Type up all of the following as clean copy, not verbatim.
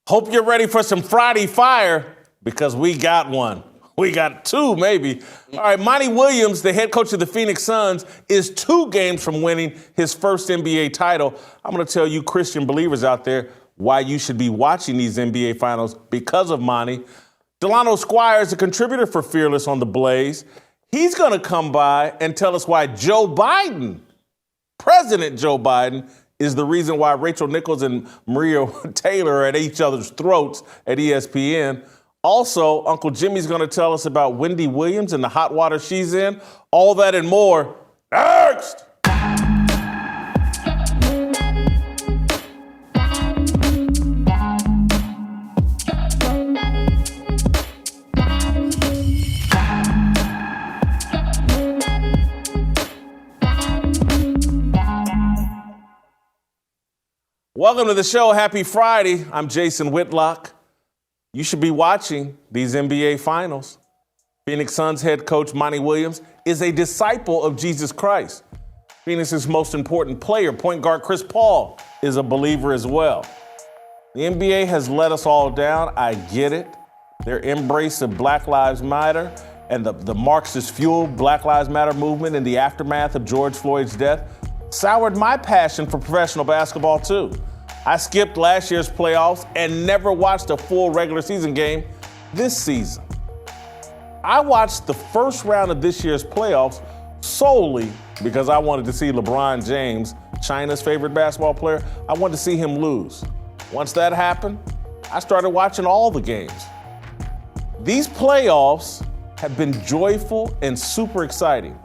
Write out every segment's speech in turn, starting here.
Hope you're ready for some Friday fire, because we got one. We got two, maybe. All right, Monty Williams, the head coach of the Phoenix Suns, is 2 games from winning his first NBA title. I'm going to tell you Christian believers out there why you should be watching these NBA finals because of Monty. Delano Squires, a contributor for Fearless on the Blaze, he's going to come by and tell us why Joe Biden, President Joe Biden, is the reason why Rachel Nichols and Maria Taylor are at each other's throats at ESPN. Also, Uncle Jimmy's going to tell us about Wendy Williams and the hot water she's in. All that and more next. Welcome to the show. Happy Friday. I'm Jason Whitlock. You should be watching these NBA finals. Phoenix Suns head coach Monty Williams is a disciple of Jesus Christ. Phoenix's most important player, point guard Chris Paul, is a believer as well. The NBA has let us all down. I get it. Their embrace of Black Lives Matter and the Marxist-fueled Black Lives Matter movement in the aftermath of George Floyd's death soured my passion for professional basketball, too. I skipped last year's playoffs and never watched a full regular season game this season. I watched the first round of this year's playoffs solely because I wanted to see LeBron James, China's favorite basketball player. I wanted to see him lose. Once that happened, I started watching all the games. These playoffs have been joyful and super exciting.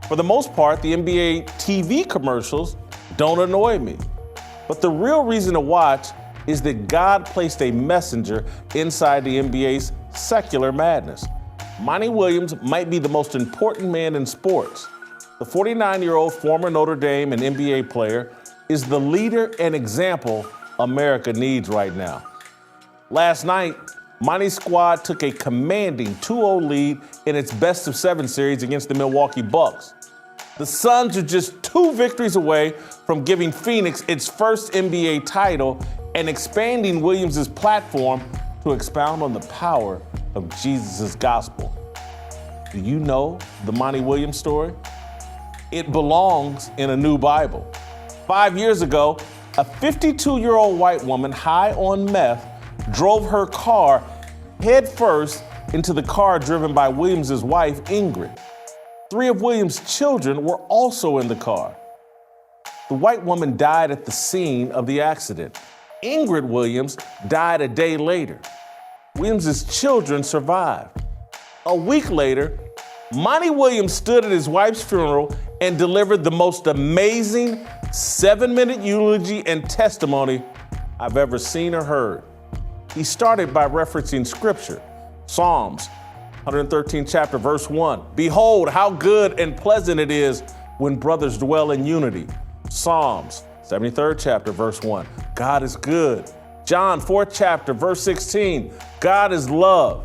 For the most part, the NBA TV commercials don't annoy me. But the real reason to watch is that God placed a messenger inside the NBA's secular madness. Monty Williams might be the most important man in sports. The 49-year-old former Notre Dame and NBA player is the leader and example America needs right now. Last night, Monty's squad took a commanding 2-0 lead in its best-of-7 series against the Milwaukee Bucks. The Suns are just 2 victories away from giving Phoenix its first NBA title and expanding Williams' platform to expound on the power of Jesus' gospel. Do you know the Monty Williams story? It belongs in a new Bible. 5 years ago, a 52-year-old white woman high on meth drove her car headfirst into the car driven by Williams' wife, Ingrid. 3 of Williams' children were also in the car. The white woman died at the scene of the accident. Ingrid Williams died a day later. Williams' children survived. A week later, Monty Williams stood at his wife's funeral and delivered the most amazing 7-minute eulogy and testimony I've ever seen or heard. He started by referencing scripture, Psalms 113th chapter, verse 1. Behold, how good and pleasant it is when brothers dwell in unity. Psalms 73rd chapter, verse 1. God is good. John 4th chapter, verse 16. God is love.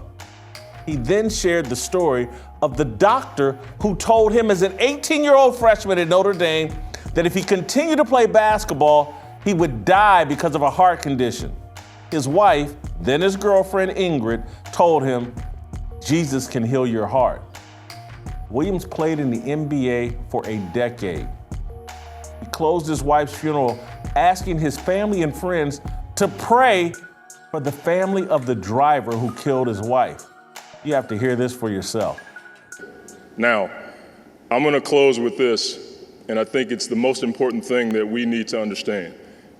He then shared the story of the doctor who told him as an 18-year-old freshman at Notre Dame that if he continued to play basketball, he would die because of a heart condition. His wife, then his girlfriend Ingrid, told him, Jesus can heal your heart. Williams played in the NBA for a decade. He closed his wife's funeral asking his family and friends to pray for the family of the driver who killed his wife. You have to hear this for yourself. Now, I'm going to close with this, and I think it's the most important thing that we need to understand.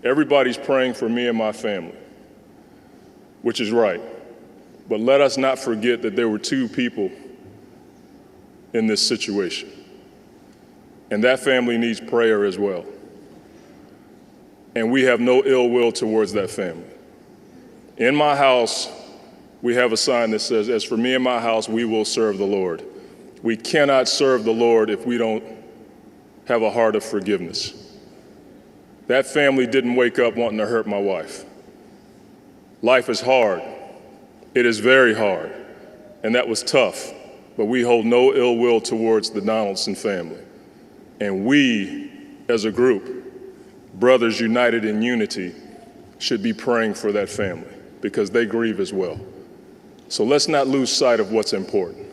Everybody's praying for me and my family, which is right. But let us not forget that there were 2 people in this situation. And that family needs prayer as well. And we have no ill will towards that family. In my house, we have a sign that says, as for me and my house, we will serve the Lord. We cannot serve the Lord if we don't have a heart of forgiveness. That family didn't wake up wanting to hurt my wife. Life is hard. It is very hard, and that was tough, but we hold no ill will towards the Donaldson family. And we, as a group, brothers united in unity, should be praying for that family. because they grieve as well. So let's not lose sight of what's important.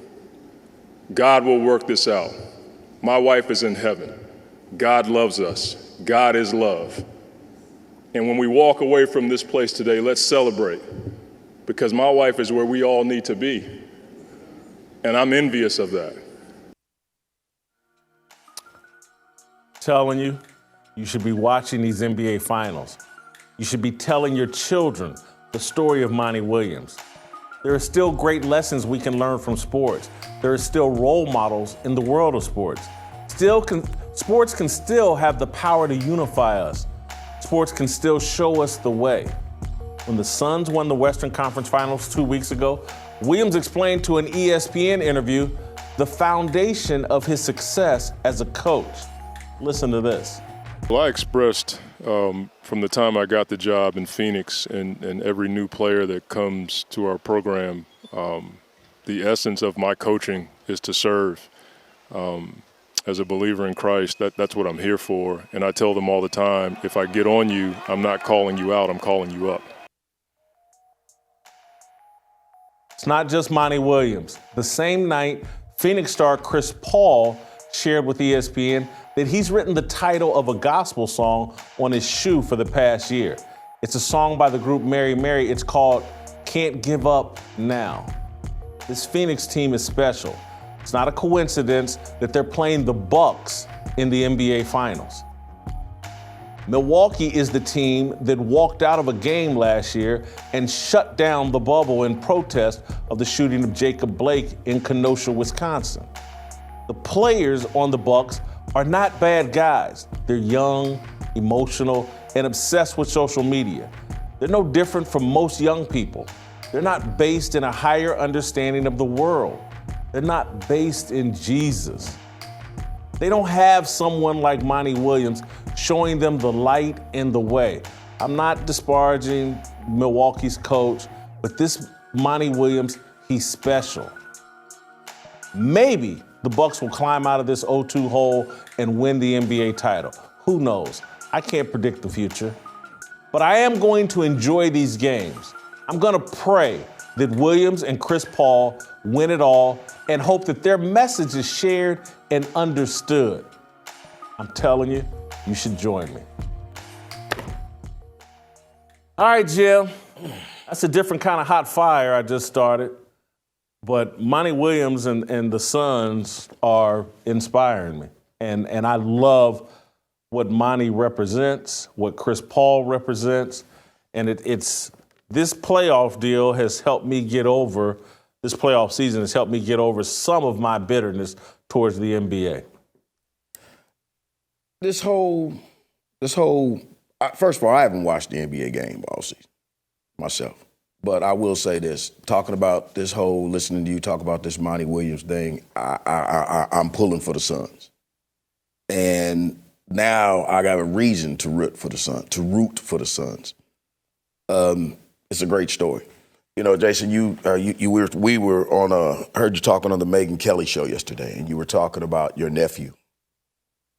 God will work this out. My wife is in heaven. God loves us. God is love. And when we walk away from this place today, let's celebrate, because my wife is where we all need to be. And I'm envious of that. Telling you, you should be watching these NBA finals. You should be telling your children the story of Monty Williams. There are still great lessons we can learn from sports. There are still role models in the world of sports. Sports can still have the power to unify us. Sports can still show us the way. When the Suns won the Western Conference Finals 2 weeks ago, Williams explained to an ESPN interview the foundation of his success as a coach. Listen to this. Well, I expressed from the time I got the job in Phoenix and every new player that comes to our program, the essence of my coaching is to serve. As a believer in Christ, that's what I'm here for. And I tell them all the time, if I get on you, I'm not calling you out, I'm calling you up. It's not just Monty Williams. The same night, Phoenix star Chris Paul shared with ESPN that he's written the title of a gospel song on his shoe for the past year. It's a song by the group Mary Mary. It's called Can't Give Up Now. This Phoenix team is special. It's not a coincidence that they're playing the Bucks in the NBA Finals. Milwaukee is the team that walked out of a game last year and shut down the bubble in protest of the shooting of Jacob Blake in Kenosha, Wisconsin. The players on the Bucks are not bad guys. They're young, emotional, and obsessed with social media. They're no different from most young people. They're not based in a higher understanding of the world. They're not based in Jesus. They don't have someone like Monty Williams showing them the light and the way. I'm not disparaging Milwaukee's coach, but this Monty Williams, he's special. Maybe the Bucks will climb out of this 0-2 hole and win the NBA title. Who knows? I can't predict the future. But I am going to enjoy these games. I'm going to pray that Williams and Chris Paul win it all and hope that their message is shared and understood. I'm telling you, you should join me. All right, Jim. That's a different kind of hot fire I just started. But Monty Williams and the Suns are inspiring me. And I love what Monty represents, what Chris Paul represents. And it's this playoff deal has helped me get over, this playoff season has helped me get over some of my bitterness towards the NBA. This whole, first of all, I haven't watched the NBA game all season myself. But I will say this, talking about this whole, listening to you talk about this Monty Williams thing, I'm pulling for the Suns. And now I got a reason to root for the Suns. It's a great story. You know, Jason, we were on heard you talking on the Megyn Kelly show yesterday, and you were talking about your nephew.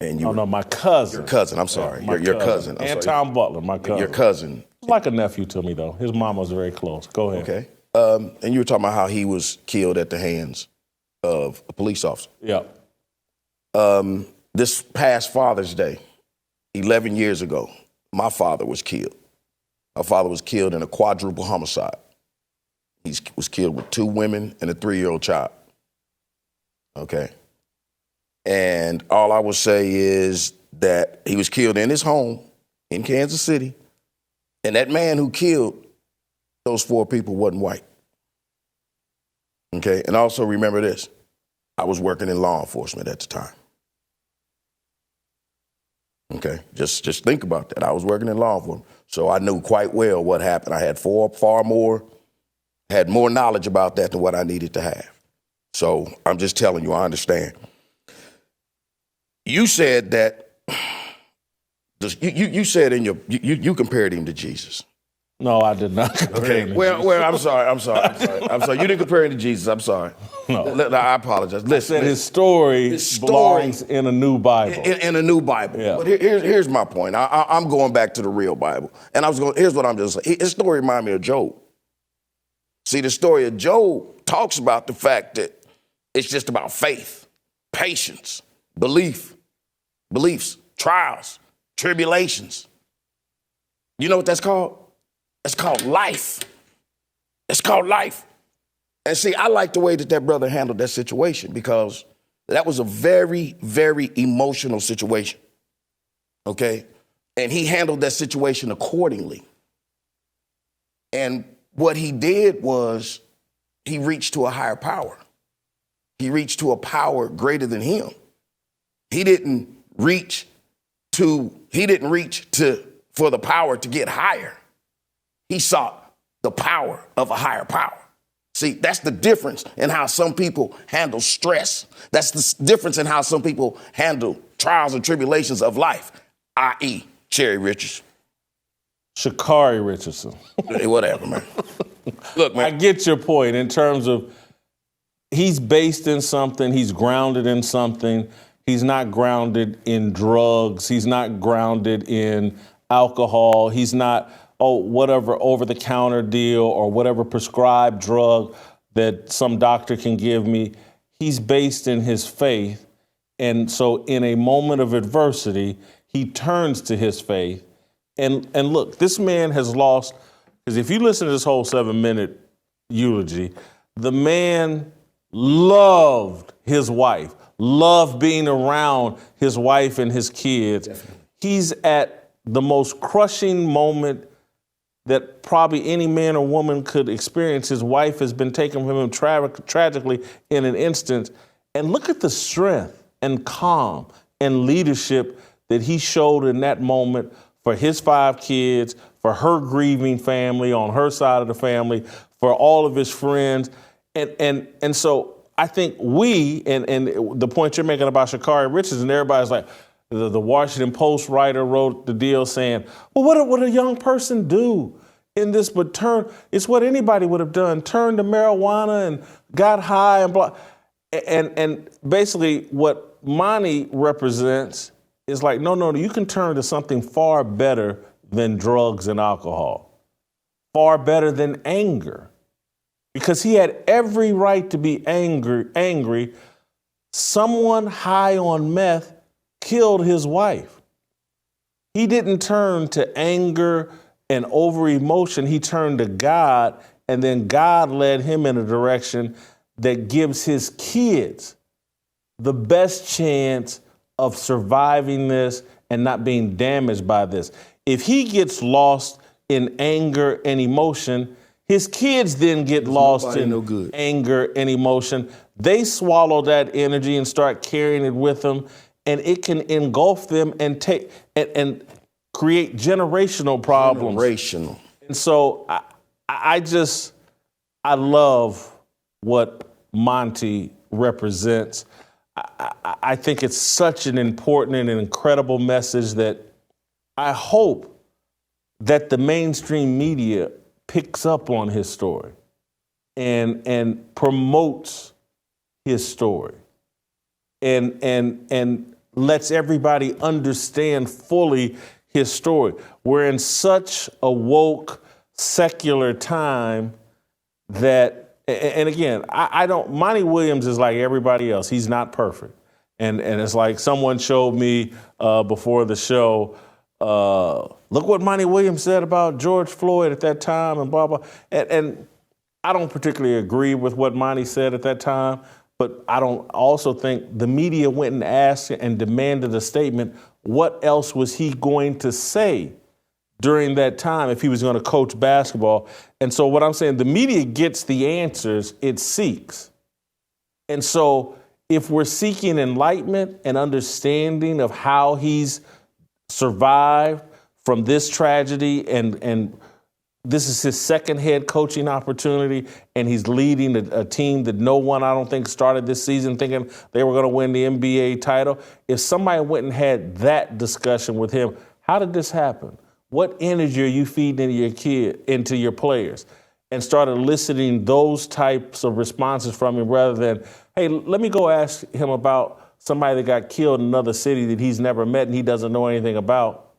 And my cousin. Your cousin, I'm sorry. Yeah, your cousin. And Tom Butler, my cousin. Your cousin. Like a nephew to me, though. His mom was very close. Go ahead. Okay. And you were talking about how he was killed at the hands of a police officer. Yeah. This past Father's Day, 11 years ago, my father was killed. My father was killed in a quadruple homicide. He was killed with 2 women and a 3-year-old child. Okay. And all I will say is that he was killed in his home in Kansas City. And that man who killed those 4 people wasn't white. Okay. And also remember this. I was working in law enforcement at the time. Okay. Just think about that. I was working in law enforcement. So I knew quite well what happened. I had had more knowledge about that than what I needed to have. So I'm just telling you, I understand. You said that, you said you compared him to Jesus. No, I did not. Okay. Well, I'm sorry. You didn't compare him to Jesus. I'm sorry. No. I apologize. Listen, his story belongs in a new Bible. In a new Bible. Yeah. But here's my point. I'm going back to the real Bible. And here's what I'm just saying. His story reminded me of Job. See, the story of Job talks about the fact that it's just about faith, patience, beliefs, trials, tribulations. You know what that's called? It's called life. It's called life. And see, I like the way that brother handled that situation because that was a very, very emotional situation. Okay? And he handled that situation accordingly. And what he did was he reached to a higher power. He reached to a power greater than him. He didn't reach for the power to get higher. He sought the power of a higher power. See, that's the difference in how some people handle stress. That's the difference in how some people handle trials and tribulations of life, i.e., Cherry Richards. Sha'Carri Richardson. Whatever, man. Look, man. I get your point in terms of he's based in something, he's grounded in something. He's not grounded in drugs. He's not grounded in alcohol. He's not, whatever over-the-counter deal or whatever prescribed drug that some doctor can give me. He's based in his faith. And so in a moment of adversity, he turns to his faith. And look, this man has lost, because if you listen to this whole 7-minute eulogy, the man loved his wife, loved being around his wife and his kids. Definitely. He's at the most crushing moment that probably any man or woman could experience. His wife has been taken from him tragically in an instant. And look at the strength and calm and leadership that he showed in that moment for his 5 kids, for her grieving family on her side of the family, for all of his friends. And so I think and the point you're making about Sha'Carri Richards, and everybody's like, the Washington Post writer wrote the deal saying, well, what would a young person do in this but it's what anybody would have done, turned to marijuana and got high and blah. And basically what Monty represents is like, no, you can turn to something far better than drugs and alcohol, far better than anger. Because he had every right to be angry. Someone high on meth killed his wife. He didn't turn to anger and over emotion. He turned to God, and then God led him in a direction that gives his kids the best chance of surviving this and not being damaged by this. If he gets lost in anger and emotion, his kids then get lost in anger and emotion. They swallow that energy and start carrying it with them, and it can engulf them and take and create generational problems. Generational. And so I love what Monty represents. I think it's such an important and incredible message that I hope that the mainstream media picks up on his story and promotes his story and lets everybody understand fully his story. We're in such a woke, secular time that, and again, Monty Williams is like everybody else. He's not perfect. And it's like someone showed me before the show, look what Monty Williams said about George Floyd at that time and blah, blah. And I don't particularly agree with what Monty said at that time, but I don't also think the media went and asked and demanded a statement. What else was he going to say during that time if he was going to coach basketball? And so what I'm saying, the media gets the answers it seeks. And so if we're seeking enlightenment and understanding of how he's survived from this tragedy, and this is his second head coaching opportunity, and he's leading a team that no one, I don't think, started this season thinking they were going to win the NBA title. If somebody went and had that discussion with him, how did this happen? What energy are you feeding into your players? And started eliciting those types of responses from him rather than, hey, let me go ask him about somebody that got killed in another city that he's never met and he doesn't know anything about.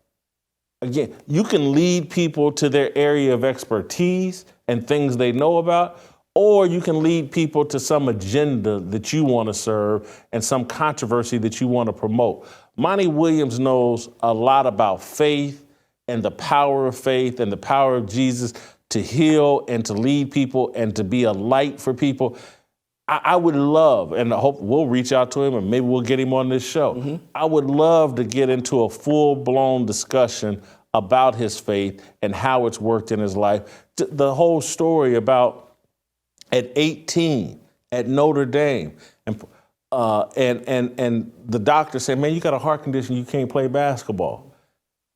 Again, you can lead people to their area of expertise and things they know about, or you can lead people to some agenda that you want to serve and some controversy that you want to promote. Monty Williams knows a lot about faith and the power of faith and the power of Jesus to heal and to lead people and to be a light for people. I would love, and I hope we'll reach out to him and maybe we'll get him on this show. I would love to get into a full-blown discussion about his faith and how it's worked in his life. The whole story about at 18 at Notre Dame, and the doctor said, man, you got a heart condition, you can't play basketball.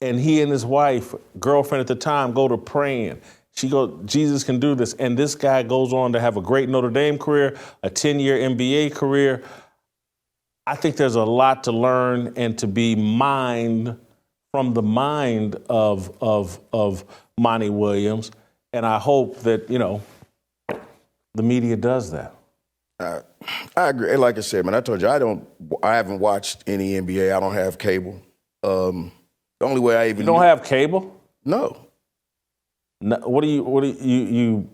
And he and his wife, girlfriend at the time, go to praying. She goes, Jesus can do this. And this guy goes on to have a great Notre Dame career, a 10-year NBA career. I think there's a lot to learn and to be mined from the mind of Monty Williams. And I hope that, the media does that. I agree. Like I said, man, I told you, I haven't watched any NBA. I don't have cable. The only way I even... You don't have cable? No. No, what are you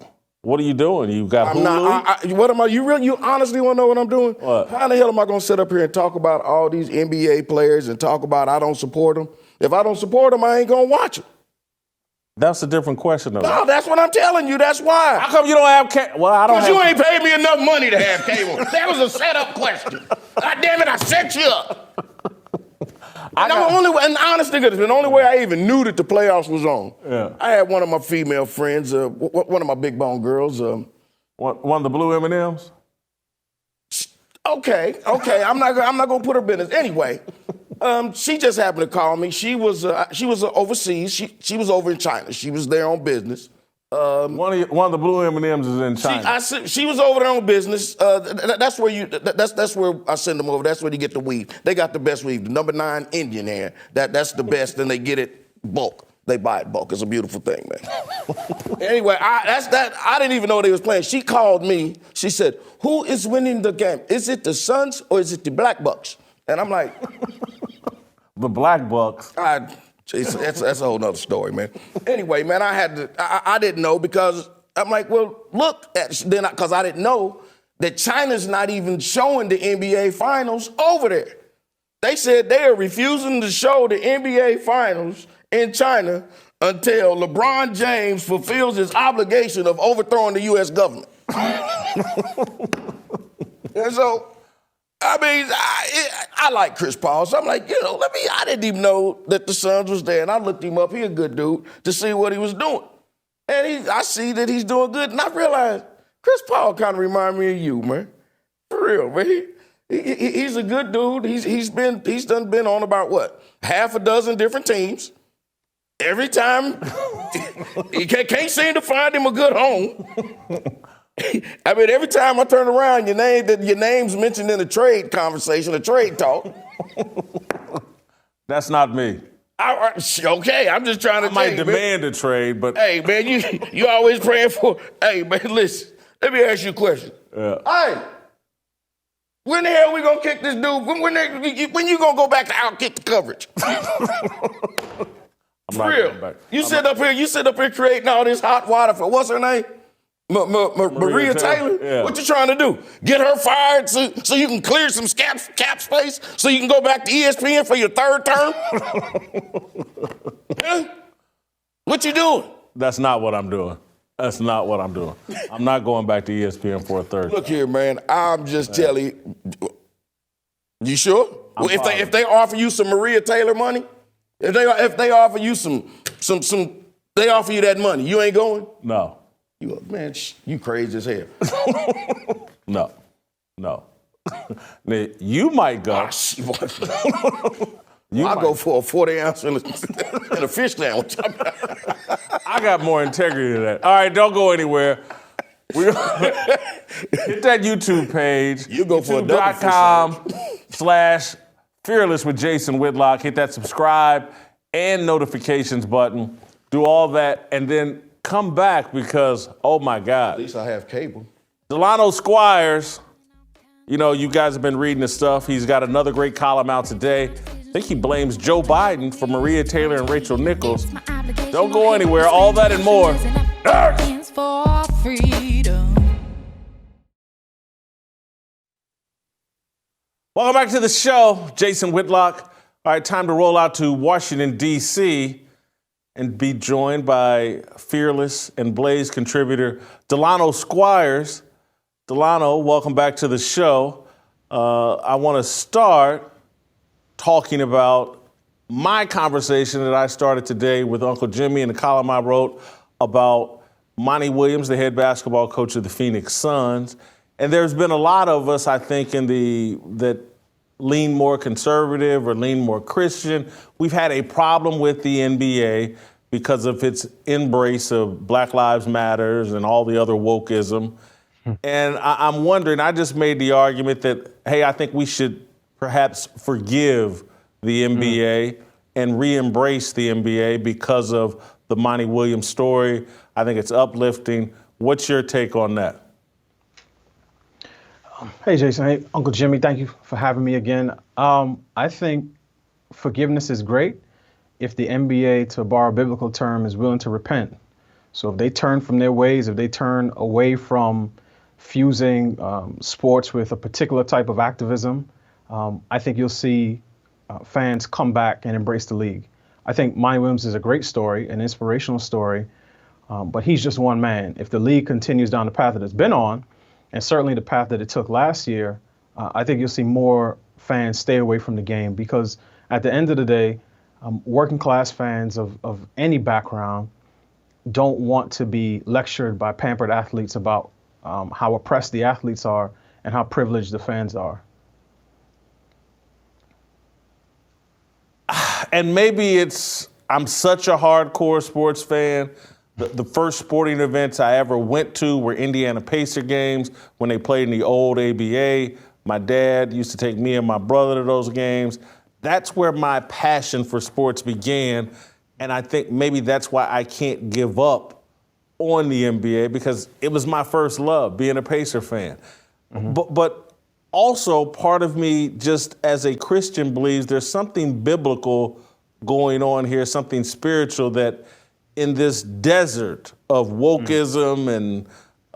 doing? You got Hulu? What am I? You honestly want to know what I'm doing? What? How the hell am I going to sit up here and talk about all these NBA players and talk about I don't support them? If I don't support them, I ain't going to watch them. That's a different question, though. No, that's what I'm telling you. That's why. How come you don't have cable? Well, I don't. Because you ain't paid me enough money to have cable. That was a setup question. God damn it, I set you up. And honestly, the only way I even knew that the playoffs was on, I had one of my female friends, one of my big bone girls. One of the blue M&Ms? Okay. I'm not gonna put her business anyway. She just happened to call me. She was overseas. She was over in China. She was there on business. One of the blue M&Ms is in China. She was over there on business. That's where I send them over. That's where you get the weave. They got the best weave. The number 9 Indian hair. That's the best, and they get it bulk. They buy it bulk. It's a beautiful thing, man. Anyway, I didn't even know they was playing. She called me. She said, "Who is winning the game? Is it the Suns or is it the Black Bucks?" And I'm like, the Black Bucks. Jason, that's a whole nother story, man. Anyway, man, I didn't know because I'm like, well, look, because I didn't know that China's not even showing the NBA Finals over there. They said they are refusing to show the NBA Finals in China until LeBron James fulfills his obligation of overthrowing the U.S. government. And so, I mean, I like Chris Paul, so I'm like, I didn't even know that the Suns was there, and I looked him up. He a good dude to see what he was doing, and I see that he's doing good, and I realized Chris Paul kind of remind me of you, man, for real, man. He's a good dude. He's done been on about what, half a dozen different teams. Every time, he can't seem to find him a good home. I mean, every time I turn around, your name's mentioned in a trade conversation, a trade talk. That's not me. Okay, I'm just trying to. I might demand a trade, but hey, man, you always praying for. Hey, man, listen. Let me ask you a question. Yeah. Hey, when the hell we gonna kick this dude? When you gonna go back to outkick the coverage? For real. You sit up here creating all this hot water for what's her name? Maria Taylor? Yeah. What you trying to do? Get her fired so you can clear some cap space so you can go back to ESPN for your third term? Huh? What you doing? That's not what I'm doing. That's not what I'm doing. I'm not going back to ESPN for a third. Look here, man. I'm just telling you. You sure? If they offer you some Maria Taylor money, if they offer you they offer you that money, you ain't going? No. You crazy as hell. No. Now, you might go. I'll go for a 40-ounce and a fish sandwich. I got more integrity than that. All right, don't go anywhere. Hit that YouTube page. You go for a YouTube.com/Fearless with Jason Whitlock. Hit that subscribe and notifications button. Do all that, and then come back because, oh my God. At least I have cable. Delano Squires, you guys have been reading his stuff. He's got another great column out today. I think he blames Joe Biden for Maria Taylor and Rachel Nichols. Don't go anywhere. All that and more. for freedom. Welcome back to the show. Jason Whitlock. All right, time to roll out to Washington, D.C. and be joined by Fearless and Blaze contributor Delano Squires. Delano, welcome back to the show. I want to start talking about my conversation that I started today with Uncle Jimmy and the column I wrote about Monty Williams, the head basketball coach of the Phoenix Suns. And there's been a lot of us, I think, that lean more conservative or lean more Christian. We've had a problem with the NBA because of its embrace of Black Lives Matters and all the other wokeism. And I'm wondering, I just made the argument that, hey, I think we should perhaps forgive the NBA and re-embrace the NBA because of the Monty Williams story. I think it's uplifting. What's your take on that? Hey, Jason. Hey, Uncle Jimmy. Thank you for having me again. I think forgiveness is great if the NBA, to borrow a biblical term, is willing to repent. So if they turn from their ways, if they turn away from fusing sports with a particular type of activism, I think you'll see fans come back and embrace the league. I think Monty Williams is a great story, an inspirational story, but he's just one man. If the league continues down the path that it's been on, and certainly the path that it took last year, I think you'll see more fans stay away from the game, because at the end of the day, working class fans of any background don't want to be lectured by pampered athletes about how oppressed the athletes are and how privileged the fans are. And maybe I'm such a hardcore sports fan. The first sporting events I ever went to were Indiana Pacer games when they played in the old ABA. My dad used to take me and my brother to those games. That's where my passion for sports began. And I think maybe that's why I can't give up on the NBA, because it was my first love, being a Pacer fan. But also part of me, just as a Christian, believes there's something biblical going on here, something spiritual, that in this desert of wokeism and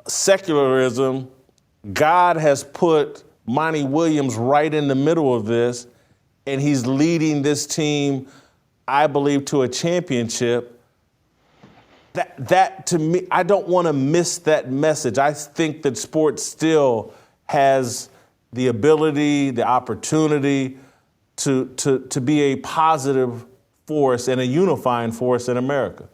secularism, God has put Monty Williams right in the middle of this, and he's leading this team, I believe, to a championship. That to me, I don't want to miss that message. I think that sports still has the ability, the opportunity to be a positive force and a unifying force in America.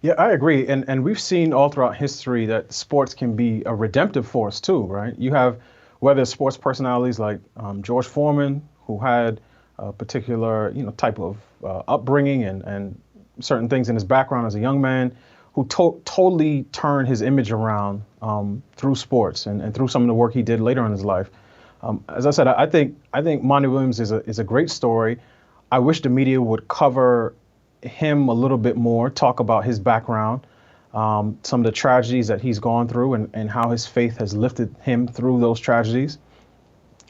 Yeah, I agree. And we've seen all throughout history that sports can be a redemptive force too, right? You have, whether it's sports personalities like George Foreman, who had a particular type of upbringing and certain things in his background as a young man, who totally turned his image around through sports and through some of the work he did later in his life. As I said, I think Monty Williams is a great story. I wish the media would cover him a little bit more, talk about his background, some of the tragedies that he's gone through and how his faith has lifted him through those tragedies.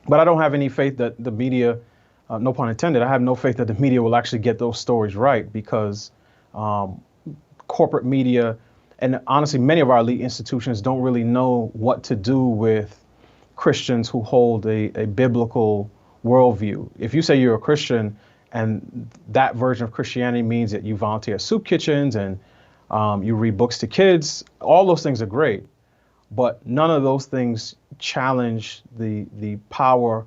But I don't have any faith that the media, no pun intended, I have no faith that the media will actually get those stories right, because corporate media and honestly many of our elite institutions don't really know what to do with Christians who hold a biblical worldview. If you say you're a Christian and that version of Christianity means that you volunteer at soup kitchens and you read books to kids, all those things are great, but none of those things challenge the power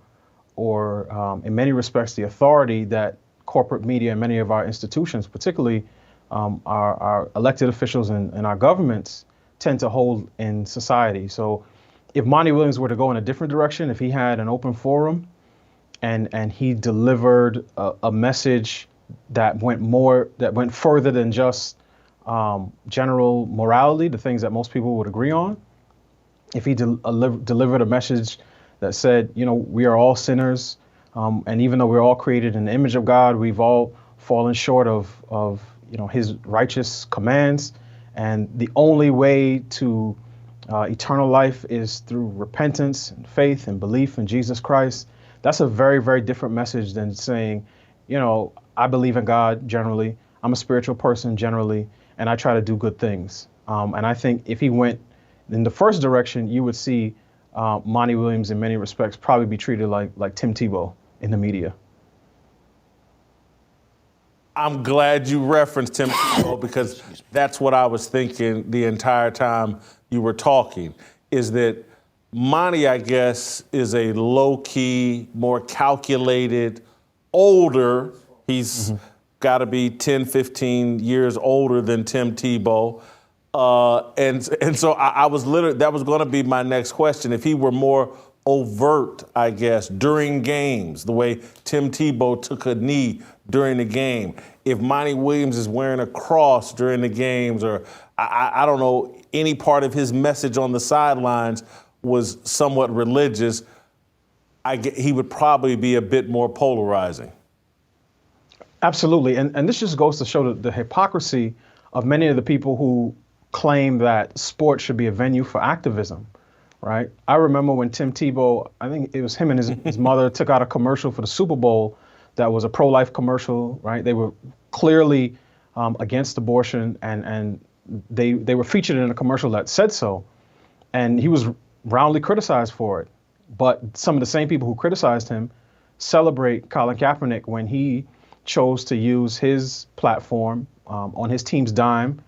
or in many respects the authority that corporate media and many of our institutions, particularly our elected officials and our governments, tend to hold in society. So if Monty Williams were to go in a different direction, if he had an open forum and he delivered a message that went further than just general morality, the things that most people would agree on, if he delivered a message that said, we are all sinners, and even though we're all created in the image of God, we've all fallen short of his righteous commands, and the only way to eternal life is through repentance and faith and belief in Jesus Christ. That's a very, very different message than saying, I believe in God generally, I'm a spiritual person generally, and I try to do good things. And I think if he went in the first direction, you would see Monty Williams in many respects probably be treated like Tim Tebow in the media. I'm glad you referenced Tim Tebow because that's what I was thinking the entire time you were talking, is that Monty, I guess, is a low-key, more calculated, older. He's got to be 10, 15 years older than Tim Tebow. And so I was literally, that was going to be my next question. If he were more overt, I guess, during games, the way Tim Tebow took a knee during the game, if Monty Williams is wearing a cross during the games, or I don't know, any part of his message on the sidelines was somewhat religious, he would probably be a bit more polarizing. Absolutely. And this just goes to show the hypocrisy of many of the people who claim that sports should be a venue for activism, right? I remember when Tim Tebow, I think it was him and his mother, took out a commercial for the Super Bowl that was a pro-life commercial, right? They were clearly against abortion, and they were featured in a commercial that said so. And he was roundly criticized for it. But some of the same people who criticized him celebrate Colin Kaepernick when he chose to use his platform on his team's dime,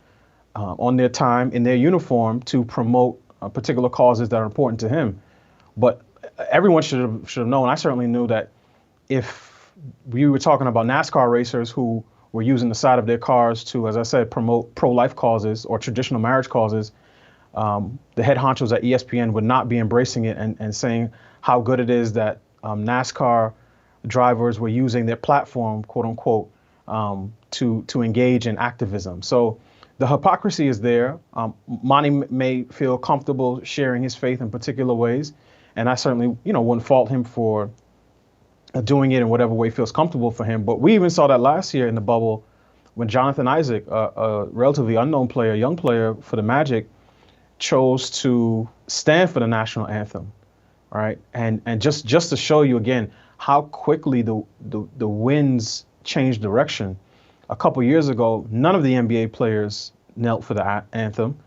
on their time, in their uniform, to promote particular causes that are important to him. But everyone should have known, I certainly knew, that if we were talking about NASCAR racers who were using the side of their cars to, as I said, promote pro-life causes or traditional marriage causes, the head honchos at ESPN would not be embracing it and saying how good it is that NASCAR drivers were using their platform, quote unquote, to engage in activism. So the hypocrisy is there. Monty may feel comfortable sharing his faith in particular ways, and I certainly, wouldn't fault him for doing it in whatever way feels comfortable for him. But we even saw that last year in the bubble when Jonathan Isaac, a relatively unknown player, young player for the Magic, chose to stand for the national anthem, right? And just to show you again how quickly the winds change direction. A couple years ago, none of the NBA players knelt for the anthem.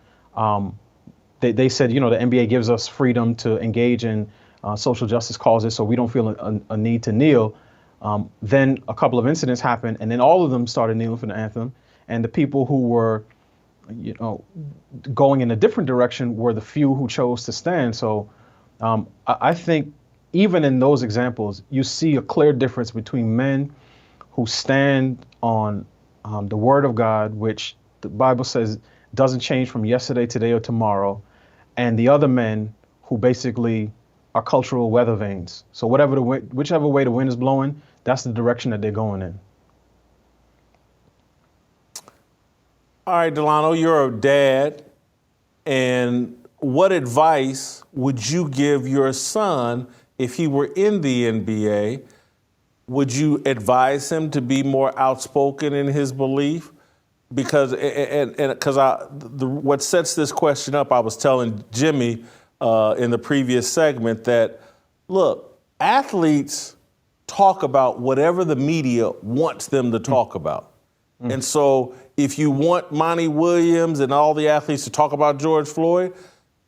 They said, the NBA gives us freedom to engage in social justice causes, so we don't feel a need to kneel. Then a couple of incidents happened, and then all of them started kneeling for the anthem. And the people who were, going in a different direction were the few who chose to stand. So I think even in those examples, you see a clear difference between men who stand on the Word of God, which the Bible says doesn't change from yesterday, today, or tomorrow, and the other men who basically are cultural weather vanes. So whichever way the wind is blowing, that's the direction that they're going in. All right, Delano, you're a dad, and what advice would you give your son if he were in the NBA? Would you advise him to be more outspoken in his belief? Because what sets this question up, I was telling Jimmy in the previous segment that, look, athletes talk about whatever the media wants them to talk about. And so if you want Monty Williams and all the athletes to talk about George Floyd,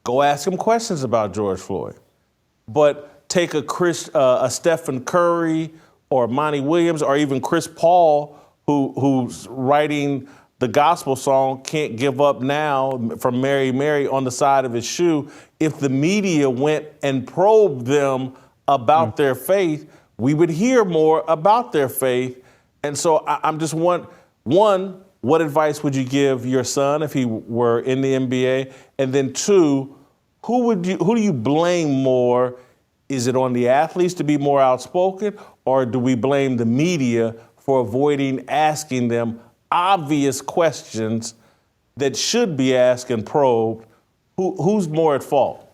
go ask him questions about George Floyd. But take a Stephen Curry or Monty Williams or even Chris Paul, who's writing the gospel song Can't Give Up Now from Mary Mary on the side of his shoe. If the media went and probed them about their faith, we would hear more about their faith. And so I'm just one, what advice would you give your son if he were in the NBA? And then two, who do you blame more? Is it on the athletes to be more outspoken, or do we blame the media for avoiding asking them obvious questions that should be asked and probed? Who's more at fault?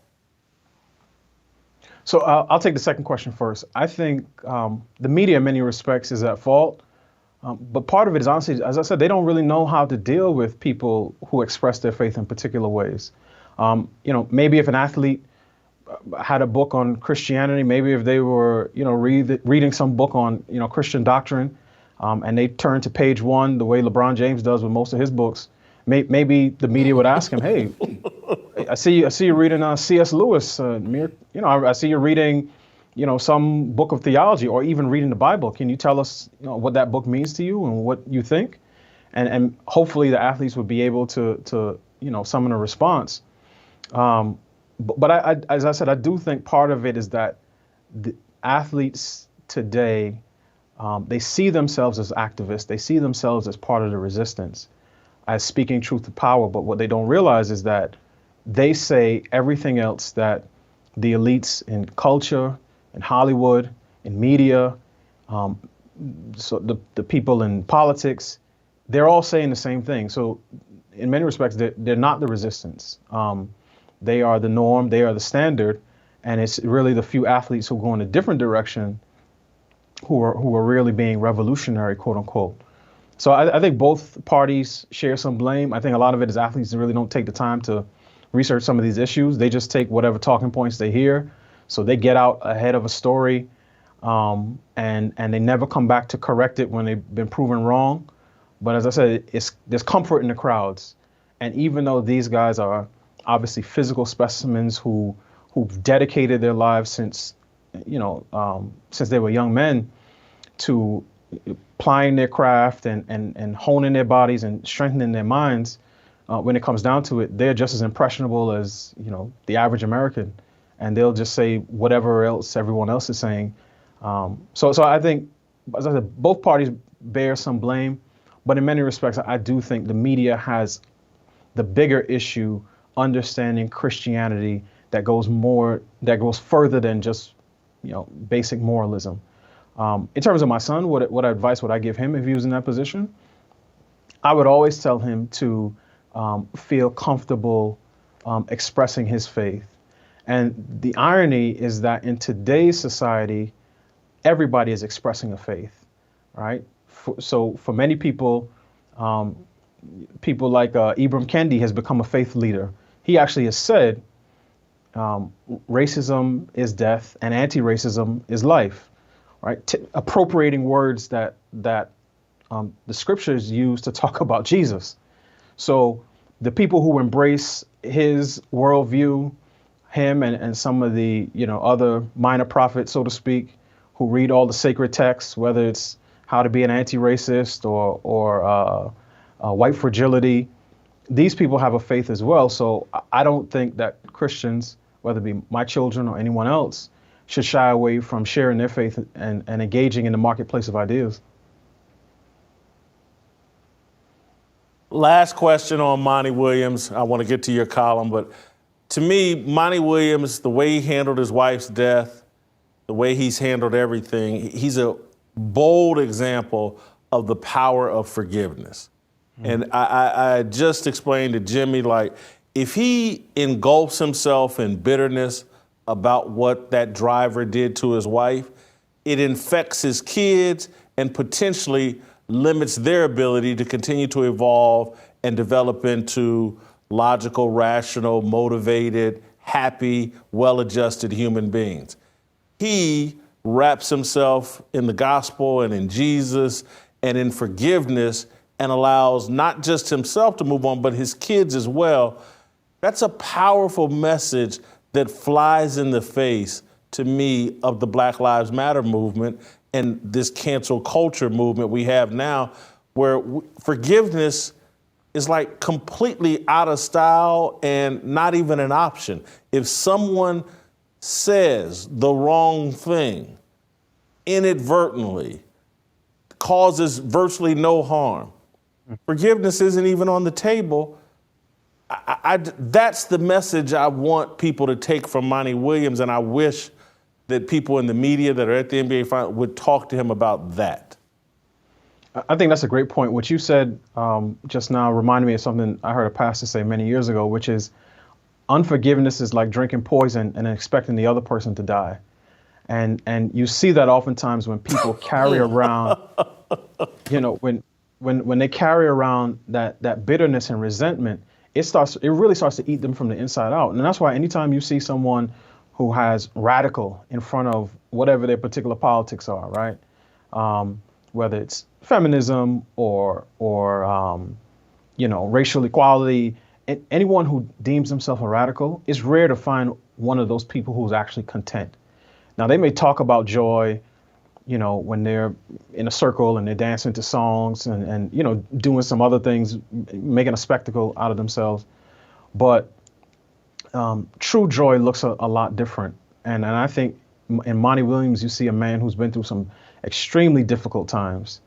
So I'll take the second question first. I think the media in many respects is at fault. But part of it is honestly, as I said, they don't really know how to deal with people who express their faith in particular ways. Maybe if an athlete had a book on Christianity, maybe if they were, reading some book on, Christian doctrine, and they turned to page one the way LeBron James does with most of his books, maybe the media would ask him, hey, I see you reading C.S. Lewis. I see you reading, some book of theology or even reading the Bible. Can you tell us, what that book means to you and what you think? And hopefully the athletes would be able to summon a response. But as I said, I do think part of it is that the athletes today, they see themselves as activists. They see themselves as part of the resistance, as speaking truth to power. But what they don't realize is that they say everything else that the elites in culture, in Hollywood, in media, so the people in politics, they're all saying the same thing. So in many respects, they're not the resistance. They are the norm, they are the standard, and it's really the few athletes who go in a different direction who are really being revolutionary, quote unquote. So I think both parties share some blame. I think a lot of it is athletes that really don't take the time to research some of these issues. They just take whatever talking points they hear. So they get out ahead of a story, and they never come back to correct it when they've been proven wrong. But as I said, there's comfort in the crowds. And even though these guys are obviously physical specimens who've dedicated their lives since they were young men to plying their craft and honing their bodies and strengthening their minds, when it comes down to it, they're just as impressionable as, the average American. And they'll just say whatever else everyone else is saying. So I think, as I said, both parties bear some blame. But in many respects, I do think the media has the bigger issue understanding Christianity that goes further than just, basic moralism. In terms of my son, what advice would I give him if he was in that position? I would always tell him to feel comfortable expressing his faith. And the irony is that in today's society, everybody is expressing a faith, right? So for many people, people like Ibram Kendi has become a faith leader. He actually has said, racism is death and anti-racism is life, right? Appropriating words that the scriptures use to talk about Jesus. So the people who embrace his worldview, him and some of the other minor prophets, so to speak, who read all the sacred texts, whether it's How to Be an Anti-Racist or White Fragility, these people have a faith as well. So I don't think that Christians, whether it be my children or anyone else, should shy away from sharing their faith and engaging in the marketplace of ideas. Last question on Monty Williams. I want to get to your column, but to me, Monty Williams, the way he handled his wife's death, the way he's handled everything, he's a bold example of the power of forgiveness. And I just explained to Jimmy, if he engulfs himself in bitterness about what that driver did to his wife, it infects his kids and potentially limits their ability to continue to evolve and develop into logical, rational, motivated, happy, well-adjusted human beings. He wraps himself in the gospel and in Jesus and in forgiveness and allows not just himself to move on, but his kids as well. That's a powerful message that flies in the face, to me, of the Black Lives Matter movement and this cancel culture movement we have now, where forgiveness is completely out of style and not even an option. If someone says the wrong thing inadvertently, causes virtually no harm, forgiveness isn't even on the table. That's the message I want people to take from Monty Williams, and I wish that people in the media that are at the NBA Finals would talk to him about that. I think that's a great point. What you said just now reminded me of something I heard a pastor say many years ago, which is unforgiveness is like drinking poison and expecting the other person to die. And you see that oftentimes when people carry around, when they carry around that bitterness and resentment, it really starts to eat them from the inside out. And that's why anytime you see someone who has radical in front of whatever their particular politics are, right? Whether it's feminism or racial equality. Anyone who deems himself a radical, it's rare to find one of those people who's actually content. Now, they may talk about joy, when they're in a circle and they're dancing to songs and doing some other things, making a spectacle out of themselves. But true joy looks a lot different. And I think in Monty Williams, you see a man who's been through some extremely difficult times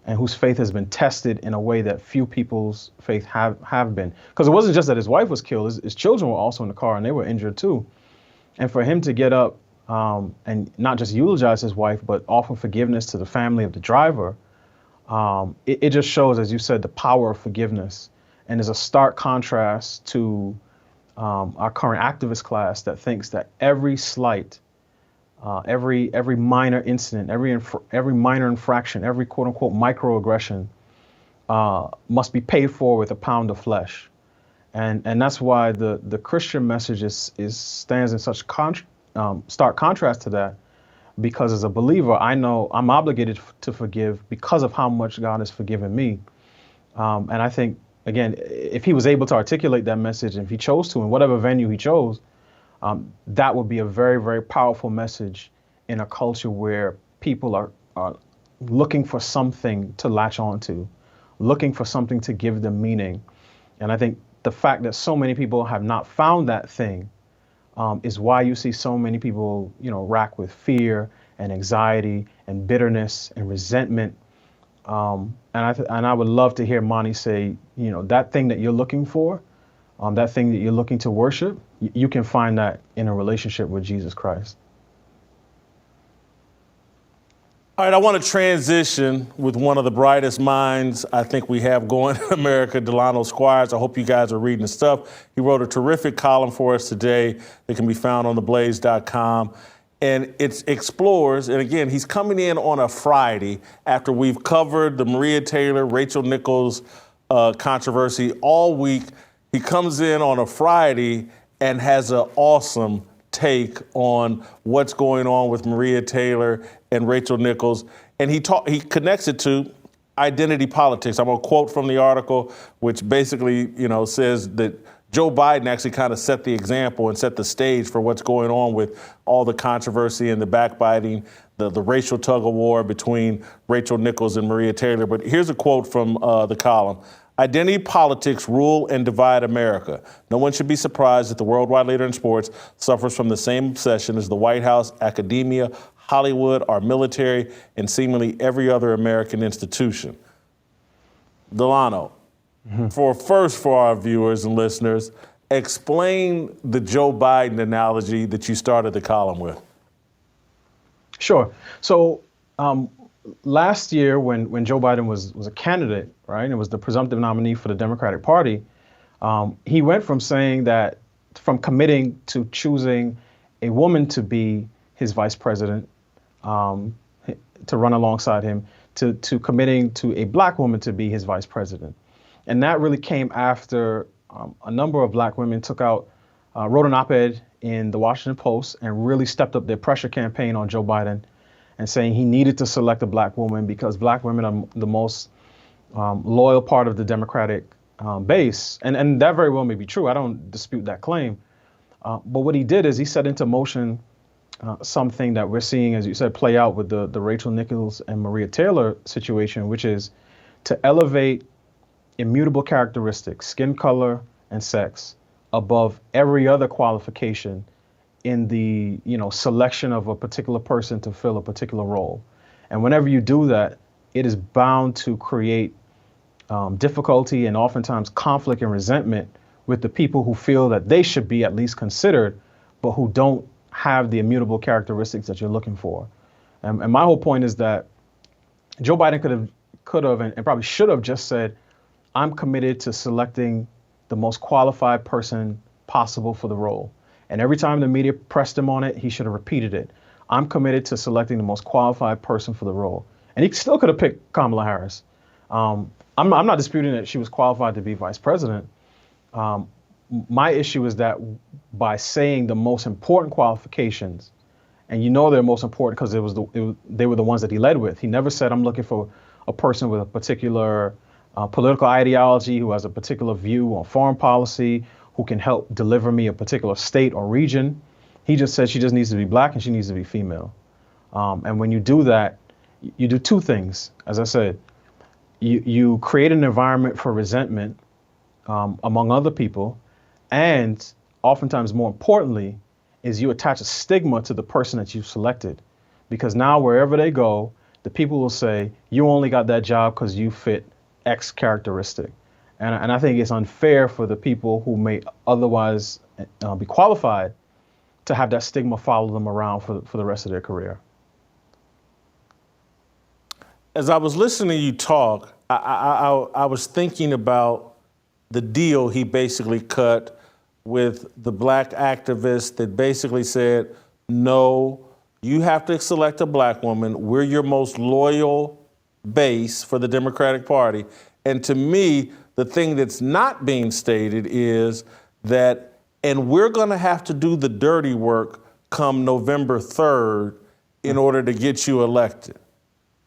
and whose faith has been tested in a way that few people's faith have been. Because it wasn't just that his wife was killed, his children were also in the car and they were injured too. And for him to get up and not just eulogize his wife, but offer forgiveness to the family of the driver, it just shows, as you said, the power of forgiveness. And is a stark contrast to our current activist class that thinks that every slight, every minor incident, every minor infraction, every quote unquote microaggression must be paid for with a pound of flesh. And that's why the Christian message stands in such stark contrast to that, because as a believer, I know I'm obligated to forgive because of how much God has forgiven me. And I think, again, if he was able to articulate that message, and if he chose to, in whatever venue he chose, that would be a very, very powerful message in a culture where people are looking for something to latch onto, looking for something to give them meaning. And I think the fact that so many people have not found that thing is why you see so many people, racked with fear and anxiety and bitterness and resentment. And I would love to hear Monty say, that thing that you're looking for, that thing that you're looking to worship, you can find that in a relationship with Jesus Christ. All right, I want to transition with one of the brightest minds I think we have going in America, Delano Squires. I hope you guys are reading the stuff. He wrote a terrific column for us today that can be found on theblaze.com. And it explores, and again, he's coming in on a Friday after we've covered the Maria Taylor, Rachel Nichols controversy all week. He comes in on a Friday and has an awesome take on what's going on with Maria Taylor and Rachel Nichols. And he connects it to identity politics. I'm going to quote from the article, which basically, says that Joe Biden actually kind of set the example and set the stage for what's going on with all the controversy and the backbiting, the racial tug of war between Rachel Nichols and Maria Taylor. But here's a quote from the column. Identity politics rule and divide America. No one should be surprised that the worldwide leader in sports suffers from the same obsession as the White House, academia, Hollywood, our military, and seemingly every other American institution. Delano, for our viewers and listeners, explain the Joe Biden analogy that you started the column with. Sure. So last year, when Joe Biden was a candidate, right, and was the presumptive nominee for the Democratic Party, he went from committing to choosing a woman to be his vice president, to run alongside him, to committing to a black woman to be his vice president. And that really came after a number of black women wrote an op-ed in the Washington Post and really stepped up their pressure campaign on Joe Biden and saying he needed to select a black woman because black women are the most loyal part of the Democratic base. And that very well may be true. I don't dispute that claim. But what he did is he set into motion something that we're seeing, as you said, play out with the Rachel Nichols and Maria Taylor situation, which is to elevate immutable characteristics, skin color and sex, above every other qualification in the selection of a particular person to fill a particular role. And whenever you do that, it is bound to create difficulty and oftentimes conflict and resentment with the people who feel that they should be at least considered, but who don't have the immutable characteristics that you're looking for. And my whole point is that Joe Biden could have and probably should have just said, I'm committed to selecting the most qualified person possible for the role. And every time the media pressed him on it, he should have repeated it. I'm committed to selecting the most qualified person for the role. And he still could have picked Kamala Harris. I'm not disputing that she was qualified to be vice president. My issue is that by saying the most important qualifications, and they're most important because they were the ones that he led with. He never said, I'm looking for a person with a particular political ideology, who has a particular view on foreign policy, who can help deliver me a particular state or region. He just said she just needs to be black and she needs to be female. And when you do that, you do two things. As I said, you create an environment for resentment among other people, and oftentimes more importantly, is you attach a stigma to the person that you've selected. Because now wherever they go, the people will say, you only got that job because you fit X characteristic. And I think it's unfair for the people who may otherwise be qualified to have that stigma follow them around for the rest of their career. As I was listening to you talk, I was thinking about the deal he basically cut with the black activist that basically said, no, you have to select a black woman. We're your most loyal base for the Democratic Party. And to me, the thing that's not being stated is that, and we're going to have to do the dirty work come November 3rd in order to get you elected.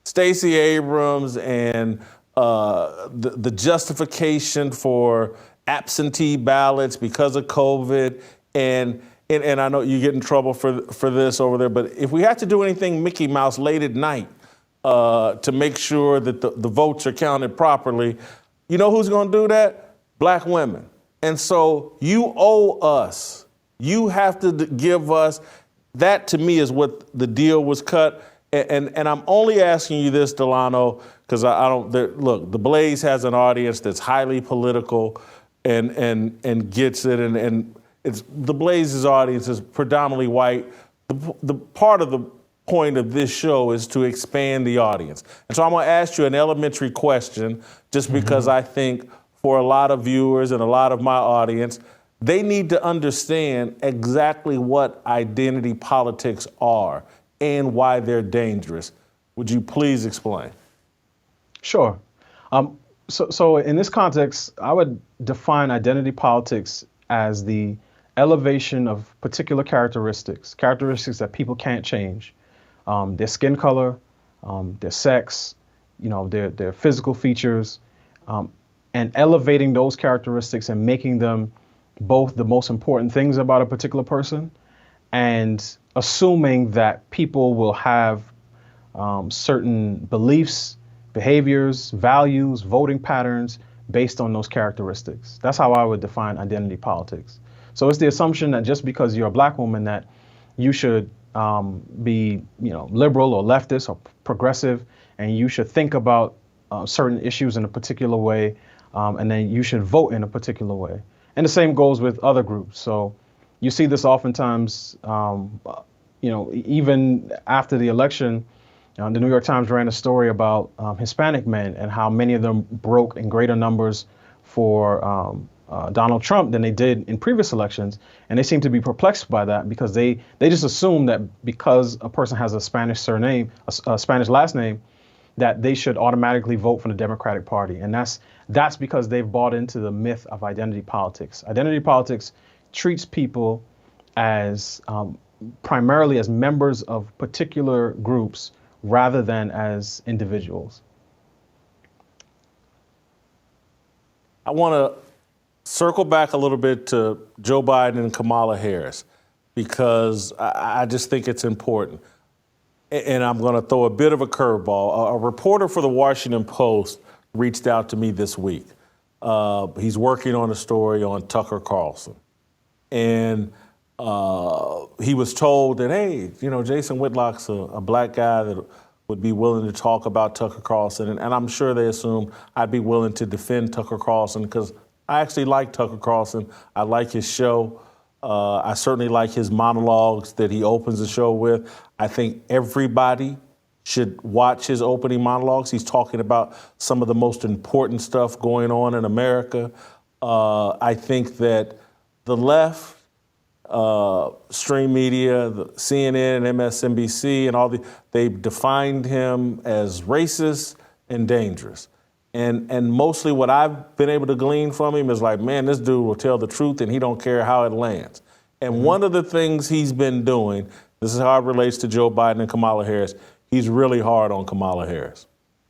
Stacey Abrams and the justification for absentee ballots because of COVID, and I know you get in trouble for this over there, but if we have to do anything Mickey Mouse late at night to make sure that the votes are counted properly, you know who's going to do that? Black women. And so you owe us. You have to give us. That to me is what the deal was cut. And I'm only asking you this, Delano, because I don't look. The Blaze has an audience that's highly political, and gets it, and it's the Blaze's audience is predominantly white. The part of the point of this show is to expand the audience, and so I'm going to ask you an elementary question, just because I think for a lot of viewers and a lot of my audience, they need to understand exactly what identity politics are and why they're dangerous. Would you please explain? Sure. So in this context, I would define identity politics as the elevation of particular characteristics that people can't change. Their skin color, their sex, their physical features, and elevating those characteristics and making them both the most important things about a particular person, and assuming that people will have certain beliefs, behaviors, values, voting patterns based on those characteristics. That's how I would define identity politics. So it's the assumption that just because you're a black woman that you should be, liberal or leftist or progressive, and you should think about certain issues in a particular way, and then you should vote in a particular way. And the same goes with other groups. So you see this oftentimes, even after the election. The New York Times ran a story about Hispanic men and how many of them broke in greater numbers for Donald Trump than they did in previous elections. And they seem to be perplexed by that because they just assume that because a person has a Spanish surname, a Spanish last name, that they should automatically vote for the Democratic Party. And that's because they've bought into the myth of identity politics. Identity politics treats people as primarily as members of particular groups rather than as individuals. I want to circle back a little bit to Joe Biden and Kamala Harris, because I just think it's important. And I'm going to throw a bit of a curveball. A reporter for the Washington Post reached out to me this week. He's working on a story on Tucker Carlson. And he was told that, hey, Jason Whitlock's a black guy that would be willing to talk about Tucker Carlson. And I'm sure they assumed I'd be willing to defend Tucker Carlson, because I actually like Tucker Carlson. I like his show. I certainly like his monologues that he opens the show with. I think everybody should watch his opening monologues. He's talking about some of the most important stuff going on in America. I think that the left, stream media, the CNN and MSNBC and they've defined him as racist and dangerous. And mostly what I've been able to glean from him is like, man, this dude will tell the truth and he don't care how it lands. And one of the things he's been doing, this is how it relates to Joe Biden and Kamala Harris, he's really hard on Kamala Harris.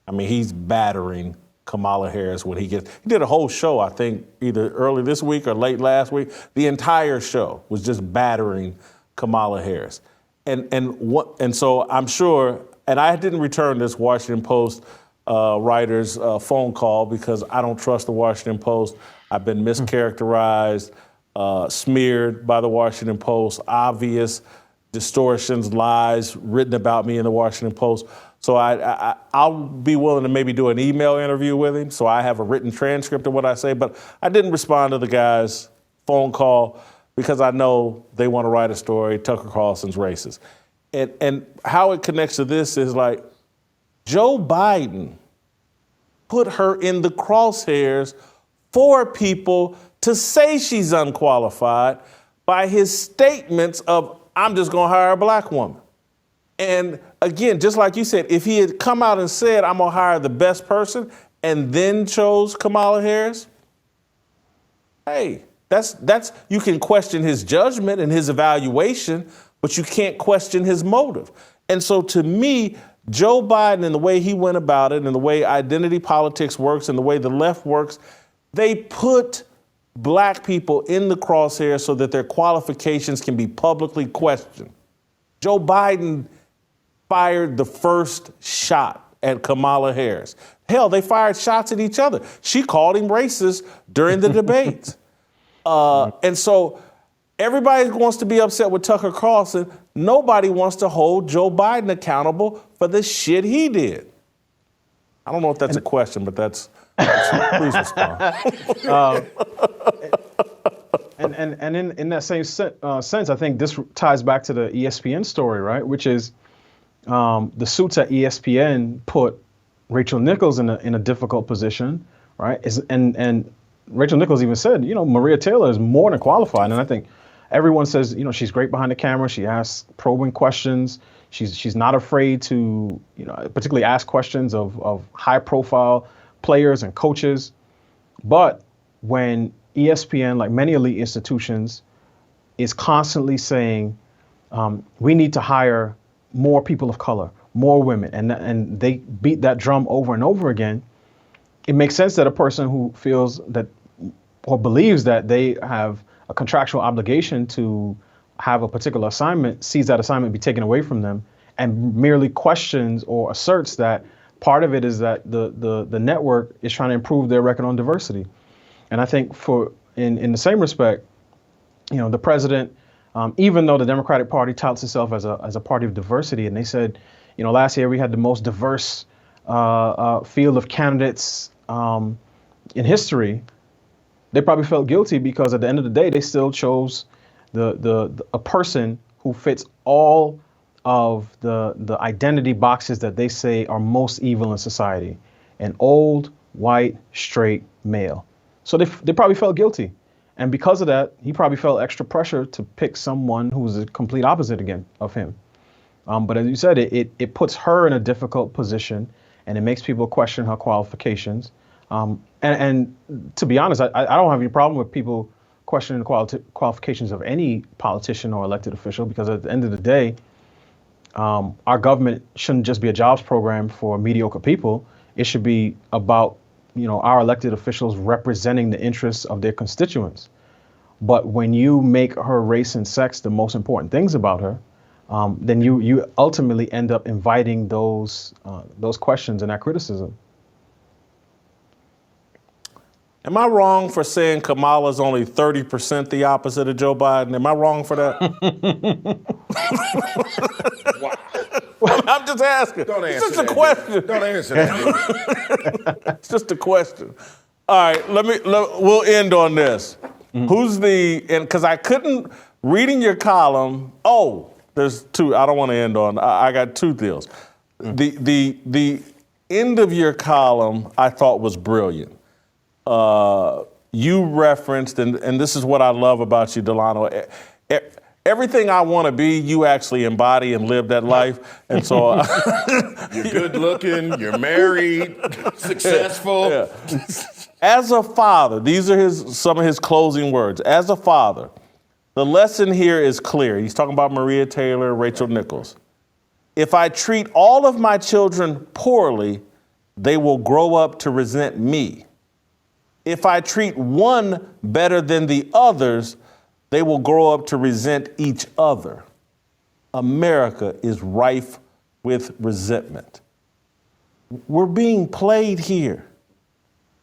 I mean, he's battering Kamala Harris when he did a whole show, I think, either early this week or late last week. The entire show was just battering Kamala Harris. And so I'm sure, and I didn't return this Washington Post writer's phone call because I don't trust the Washington Post. I've been mischaracterized, smeared by the Washington Post, obvious distortions, lies written about me in the Washington Post. So I'll be willing to maybe do an email interview with him so I have a written transcript of what I say. But I didn't respond to the guy's phone call because I know they want to write a story, Tucker Carlson's racist. And how it connects to this is like Joe Biden put her in the crosshairs for people to say she's unqualified by his statements of, I'm just going to hire a black woman. And again, just like you said, if he had come out and said, I'm going to hire the best person and then chose Kamala Harris, hey, that's you can question his judgment and his evaluation, but you can't question his motive. And so to me, Joe Biden and the way he went about it and the way identity politics works and the way the left works, they put black people in the crosshairs so that their qualifications can be publicly questioned. Joe Biden fired the first shot at Kamala Harris. Hell, they fired shots at each other. She called him racist during the debate. And so everybody wants to be upset with Tucker Carlson. Nobody wants to hold Joe Biden accountable for the shit he did. I don't know if that's a question, but that's please respond. And in that same sense, I think this ties back to the ESPN story, right? Which is the suits at ESPN put Rachel Nichols in a difficult position, right? And Rachel Nichols even said, Maria Taylor is more than qualified. And I think everyone says, she's great behind the camera. She asks probing questions. She's not afraid to, particularly ask questions of high profile players and coaches. But when ESPN, like many elite institutions, is constantly saying, we need to hire more people of color, more women, and they beat that drum over and over again, it makes sense that a person who feels that or believes that they have a contractual obligation to have a particular assignment sees that assignment be taken away from them and merely questions or asserts that part of it is that the network is trying to improve their record on diversity. And I think in the same respect, the president, even though the Democratic Party touts itself as a party of diversity, and they said, last year we had the most diverse field of candidates in history, they probably felt guilty because at the end of the day, they still chose a person who fits all of the identity boxes that they say are most evil in society, an old, white, straight male. So they probably felt guilty. And because of that, he probably felt extra pressure to pick someone who was a complete opposite again of him. But as you said, it puts her in a difficult position and it makes people question her qualifications. And to be honest, I don't have any problem with people questioning the qualifications of any politician or elected official, because at the end of the day, our government shouldn't just be a jobs program for mediocre people. It should be about our elected officials representing the interests of their constituents. But when you make her race and sex the most important things about her, then you ultimately end up inviting those questions and that criticism. Am I wrong for saying Kamala's only 30% the opposite of Joe Biden? Am I wrong for that? Wow. I'm just asking. Don't answer it's just that, a question. Don't answer that. It's just a question. All right, we'll end on this. Mm-hmm. Because I couldn't, reading your column, there's two, I don't want to end on, I got two deals. The end of your column I thought was brilliant. You referenced, and this is what I love about you, Delano, everything I want to be, you actually embody and live that life. And so you're good looking, you're married, successful. Yeah. As a father, these are some of his closing words. As a father, the lesson here is clear. He's talking about Maria Taylor, Rachel Nichols. If I treat all of my children poorly, they will grow up to resent me. If I treat one better than the others, they will grow up to resent each other. America is rife with resentment. We're being played here.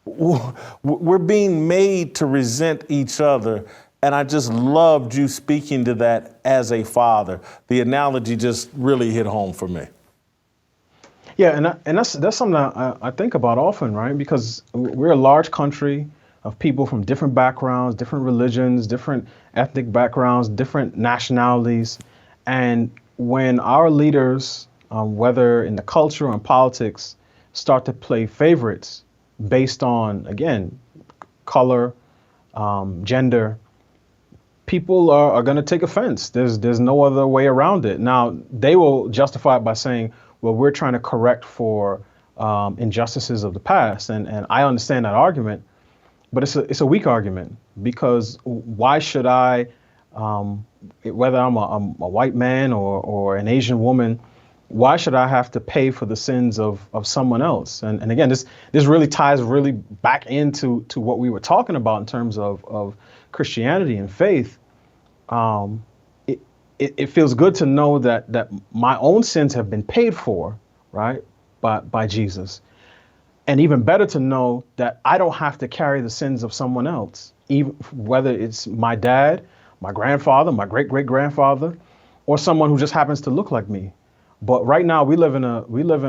We're being made to resent each other. And I just loved you speaking to that as a father. The analogy just really hit home for me. Yeah, and that's something I think about often, right? Because we're a large country of people from different backgrounds, different religions, different ethnic backgrounds, different nationalities. And when our leaders, whether in the culture or in politics, start to play favorites based on, again, color, gender, people are going to take offense. There's no other way around it. Now, they will justify it by saying, well, we're trying to correct for injustices of the past. And I understand that argument, but it's a weak argument, because why should I, whether I'm a white man or an Asian woman, why should I have to pay for the sins of someone else? And again, this really ties really back into what we were talking about in terms of Christianity and faith. It feels good to know that my own sins have been paid for, right, by Jesus. And even better to know that I don't have to carry the sins of someone else, even whether it's my dad, my grandfather, my great-great-grandfather, or someone who just happens to look like me. But right now we live in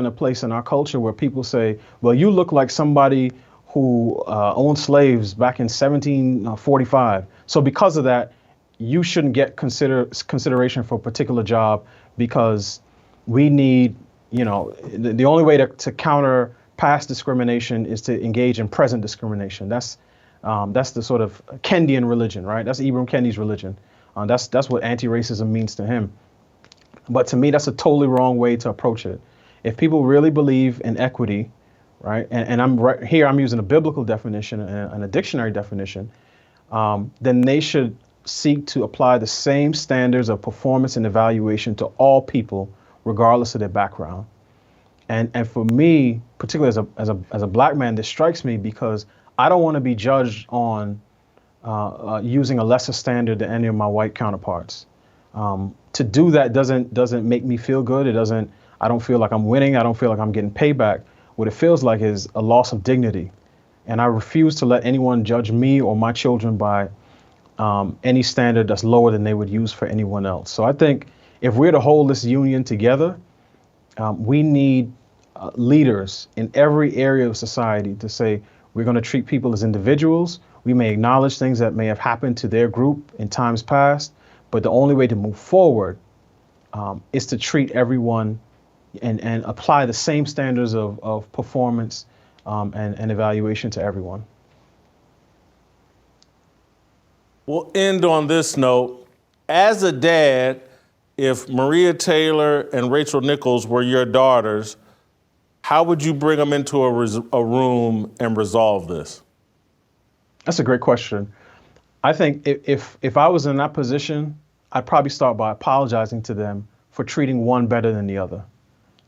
a place in our culture where people say, well, you look like somebody who owned slaves back in 1745. So because of that, you shouldn't get consideration for a particular job, because we need, the only way to counter past discrimination is to engage in present discrimination. That's the sort of Kendian religion, right? That's Ibram Kendi's religion. That's what anti-racism means to him. But to me, that's a totally wrong way to approach it. If people really believe in equity, right, and I'm right here, I'm using a biblical definition and a dictionary definition, then they should seek to apply the same standards of performance and evaluation to all people, regardless of their background. And for me, particularly as a black man, this strikes me because I don't want to be judged on using a lesser standard than any of my white counterparts. To do that doesn't make me feel good. I don't feel like I'm winning. I don't feel like I'm getting payback. What it feels like is a loss of dignity. And I refuse to let anyone judge me or my children by any standard that's lower than they would use for anyone else. So I think if we're to hold this union together, we need leaders in every area of society to say, we're going to treat people as individuals. We may acknowledge things that may have happened to their group in times past, but the only way to move forward is to treat everyone and apply the same standards of performance and evaluation to everyone. We'll end on this note. As a dad, if Maria Taylor and Rachel Nichols were your daughters, how would you bring them into a room and resolve this? That's a great question. I think if I was in that position, I'd probably start by apologizing to them for treating one better than the other.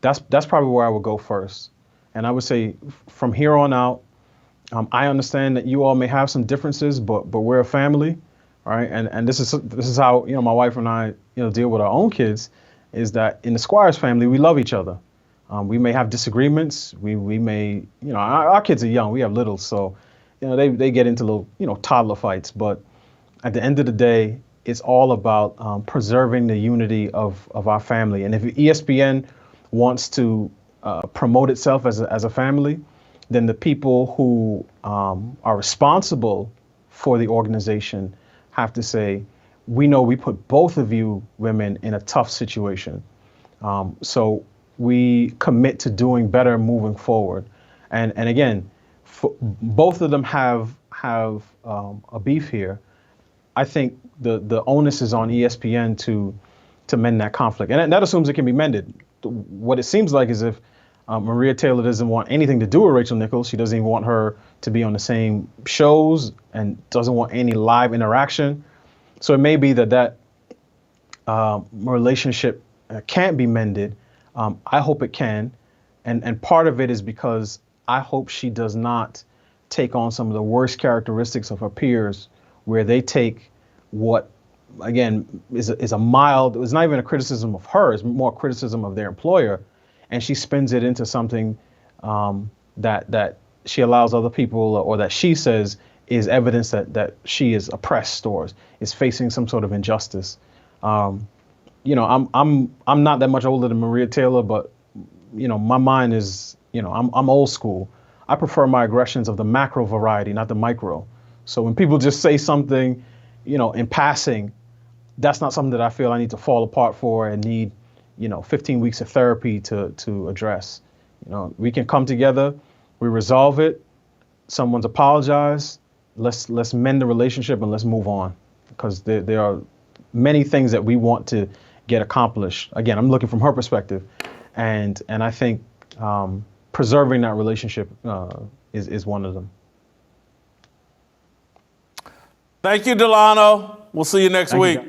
That's probably where I would go first. And I would say, from here on out, I understand that you all may have some differences, but we're a family, right? And this is how my wife and I deal with our own kids, is that in the Squires family we love each other. We may have disagreements. We may our kids are young. We have little, so they get into little toddler fights. But at the end of the day, it's all about preserving the unity of our family. And if ESPN wants to promote itself as a family, then the people who are responsible for the organization have to say, we know we put both of you women in a tough situation. So we commit to doing better moving forward. And again, both of them have a beef here. I think the onus is on ESPN to mend that conflict. And that assumes it can be mended. What it seems like is if Maria Taylor doesn't want anything to do with Rachel Nichols, she doesn't even want her to be on the same shows and doesn't want any live interaction. So it may be that relationship can't be mended. I hope it can. And part of it is because I hope she does not take on some of the worst characteristics of her peers, where they take what, again, is a mild, it's not even a criticism of her, it's more criticism of their employer, and she spins it into something that she allows other people, or that she says is evidence that she is oppressed or is facing some sort of injustice. I'm not that much older than Maria Taylor, but my mind is, I'm old school. I prefer my aggressions of the macro variety, not the micro. So when people just say something, in passing, that's not something that I feel I need to fall apart for and need, 15 weeks of therapy to address. We can come together, we resolve it, someone's apologized, let's mend the relationship and let's move on. Because there are many things that we want to get accomplished. Again, I'm looking from her perspective, and I think preserving that relationship is one of them. Thank you, Delano. We'll see you next week. All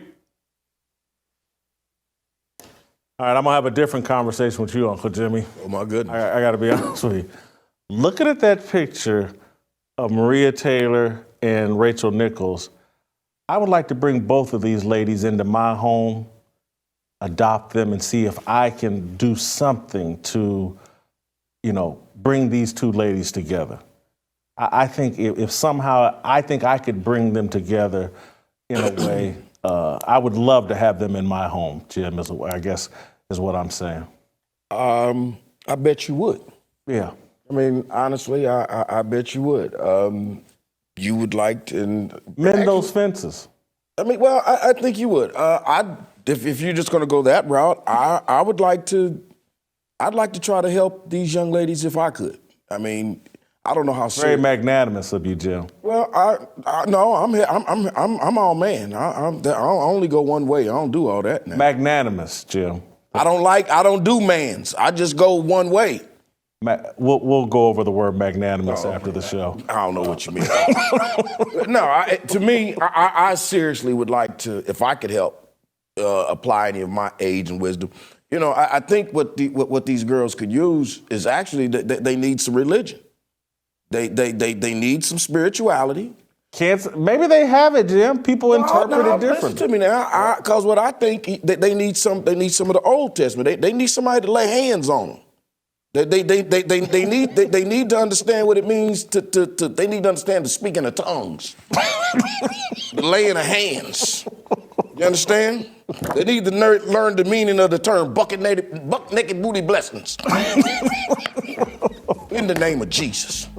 right, I'm going to have a different conversation with you, Uncle Jimmy. Oh, my goodness. I got to be honest with you. Looking at that picture of Maria Taylor and Rachel Nichols, I would like to bring both of these ladies into my home, adopt them, and see if I can do something to, bring these two ladies together. I think if somehow I think I could bring them together in a way, I would love to have them in my home, Jim, I guess is what I'm saying. I bet you would. Yeah. I mean, honestly, I bet you would. You would like to mend those fences. I mean, well, I think you would. If you're just going to go that route, I'd like to try to help these young ladies if I could. I mean, I don't know how. Very magnanimous of you, Jim. Well, no, I'm all man. I only go one way. I don't do all that now. Magnanimous, Jim. I don't do mans. I just go one way. We'll go over the word magnanimous after the show. I don't know what you mean. No, to me, I seriously would like to, if I could help apply any of my age and wisdom. I think what these girls could use is actually they need some religion. They need some spirituality. Maybe they have it, Jim. People interpret it differently. Listen to me now, because what I think they need some of the Old Testament. They need somebody to lay hands on them. They need to understand what it means they need to understand the speaking of tongues, the laying of hands. You understand? They need to learn the meaning of the term buck naked booty blessings. In the name of Jesus.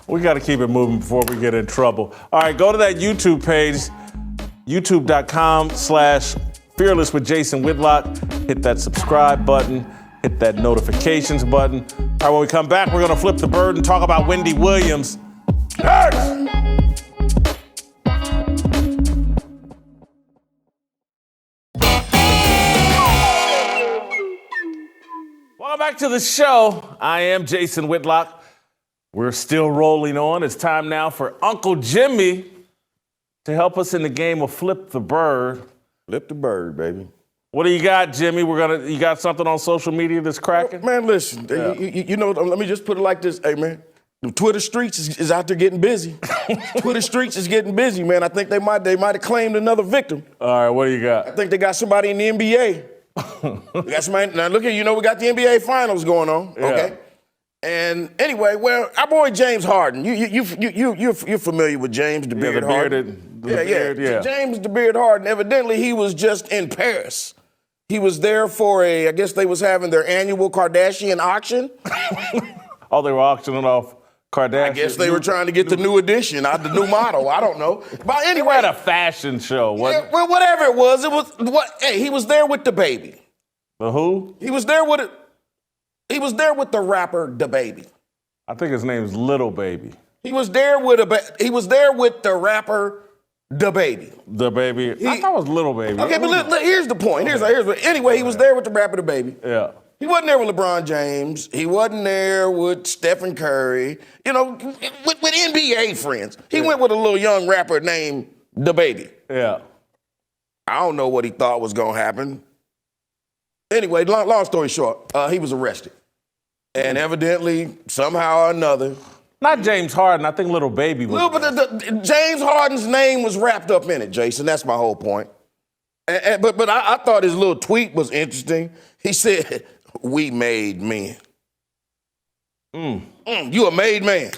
We got to keep it moving before we get in trouble. All right, go to that YouTube page, youtube.com/fearless with Jason Whitlock. Hit that subscribe button. Hit that notifications button. All right, when we come back, we're going to flip the bird and talk about Wendy Williams. Next! Welcome back to the show. I am Jason Whitlock. We're still rolling on. It's time now for Uncle Jimmy to help us in the game of Flip the Bird. Flip the bird, baby. What do you got, Jimmy? You got something on social media that's cracking? Man, listen, let me just put it like this. Hey, man, the Twitter streets is out there getting busy. Twitter streets is getting busy, man. I think they might have claimed another victim. All right, what do you got? I think they got somebody in the NBA. We got somebody, now look here, we got the NBA Finals going on, okay? And anyway, well, our boy James Harden, you're familiar with James the Beard Harden. Yeah. James the Beard Harden, evidently he was just in Paris. He was there for I guess they was having their annual Kardashian auction. Oh, they were auctioning off Kardashian. I guess they were trying to get the new edition, the new model. I don't know. But anyway, at a fashion show. Well, whatever it was he was there with the baby. The who? He was there with the rapper DaBaby. I think his name's Little Baby. He was there with the rapper DaBaby. DaBaby. I thought it was Little Baby. Okay, but here's the point. Anyway, he was there with the rapper DaBaby. Yeah. He wasn't there with LeBron James. He wasn't there with Stephen Curry. With NBA friends. He went with a little young rapper named DaBaby. Yeah. I don't know what he thought was going to happen. Anyway, long story short, he was arrested. And evidently, somehow or another, Not James Harden. I think Little Baby was. James Harden's name was wrapped up in it, Jason. That's my whole point. But I thought his little tweet was interesting. He said, "We made men." You a made man.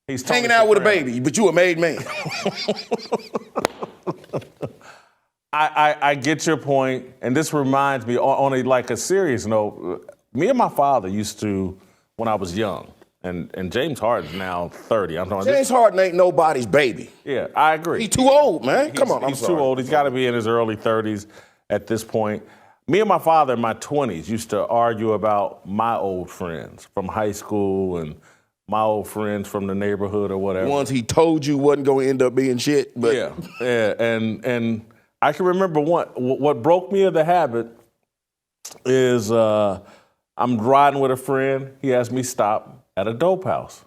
He's hanging out with a baby, but you a made man. I get your point, and this reminds me on a serious note. Me and my father used to, when I was young, and James Harden's now 30. I'm talking James Harden ain't nobody's baby. Yeah, I agree. He's too old, man. Come on, he's too old. He's got to be in his early 30s at this point. Me and my father in my 20s used to argue about my old friends from high school and my old friends from the neighborhood or whatever. Ones he told you wasn't going to end up being shit. But yeah, and I can remember what broke me of the habit is I'm riding with a friend. He asked me stop at a dope house.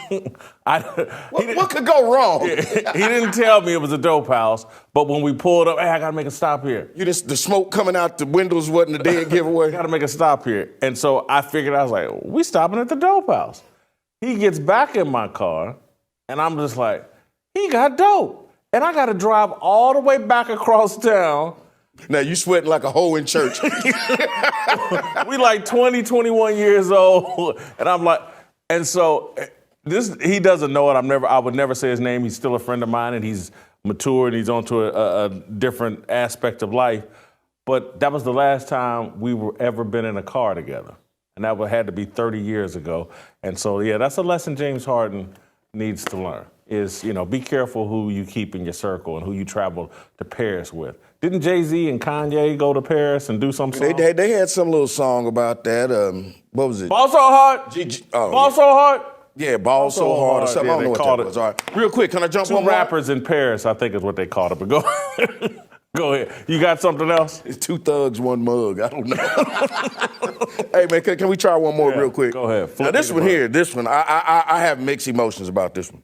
What could go wrong? He didn't tell me it was a dope house, but when we pulled up, hey, I gotta make a stop here. The smoke coming out the windows wasn't a dead giveaway. Gotta make a stop here. And so I figured, I was like, we stopping at the dope house. He gets back in my car, and I'm just like, he got dope. And I gotta drive all the way back across town. Now you sweating like a hoe in church. We like 20, 21 years old. And I'm like, and so he doesn't know it. I would never say his name. He's still a friend of mine, and he's mature, and he's onto a different aspect of life. But that was the last time we were ever been in a car together. And that had to be 30 years ago. And so, yeah, that's a lesson James Harden needs to learn is, be careful who you keep in your circle and who you travel to Paris with. Didn't Jay-Z and Kanye go to Paris and do some song? They had some little song about that. What was it? Ball So Hard? Ball So Hard? Yeah, Ball So Hard or something. Yeah, I don't know what that was. All right. Real quick, can I jump on Two rappers in Paris, I think is what they called it. But go ahead. You got something else? It's two thugs, one mug. I don't know. Hey, man, can we try one more real quick? Go ahead. Now, this one, I have mixed emotions about this one.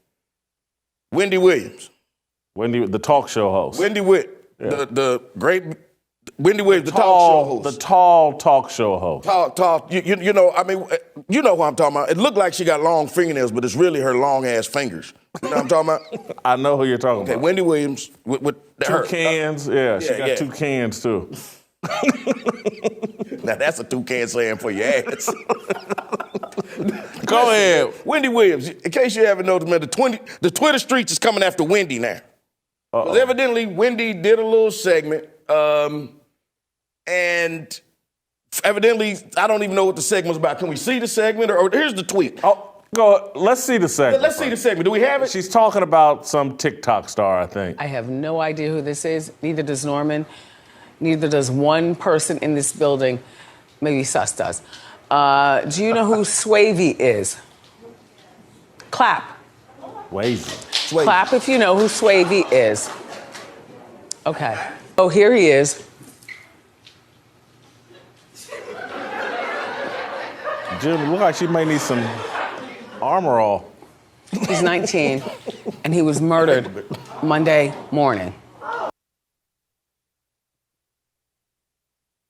Wendy Williams. The talk show host. Wendy Witt. Yeah. The great Wendy Williams, the talk show host. The tall talk show host. Tall. You know who I'm talking about. It looked like she got long fingernails, but it's really her long-ass fingers. You know what I'm talking about? I know who you're talking about. Okay, Wendy Williams with two cans. She got 2 cans, too. Now, that's a toucan slam for your ass. Go ahead. Wendy Williams, in case you haven't noticed, man, the Twitter streets is coming after Wendy now. Because evidently, Wendy did a little segment, and evidently, I don't even know what the segment was about. Can we see the segment? Or here's the tweet. Let's see the segment. Let's see the segment. Do we have it? She's talking about some TikTok star, I think. I have no idea who this is. Neither does Norman. Neither does one person in this building. Maybe Sus does. Do you know who Swavey is? Clap. Swavey. Clap if you know who Swavey is. Okay. Oh, here he is. Jim, look like she may need some armor all. He's 19, and he was murdered Monday morning.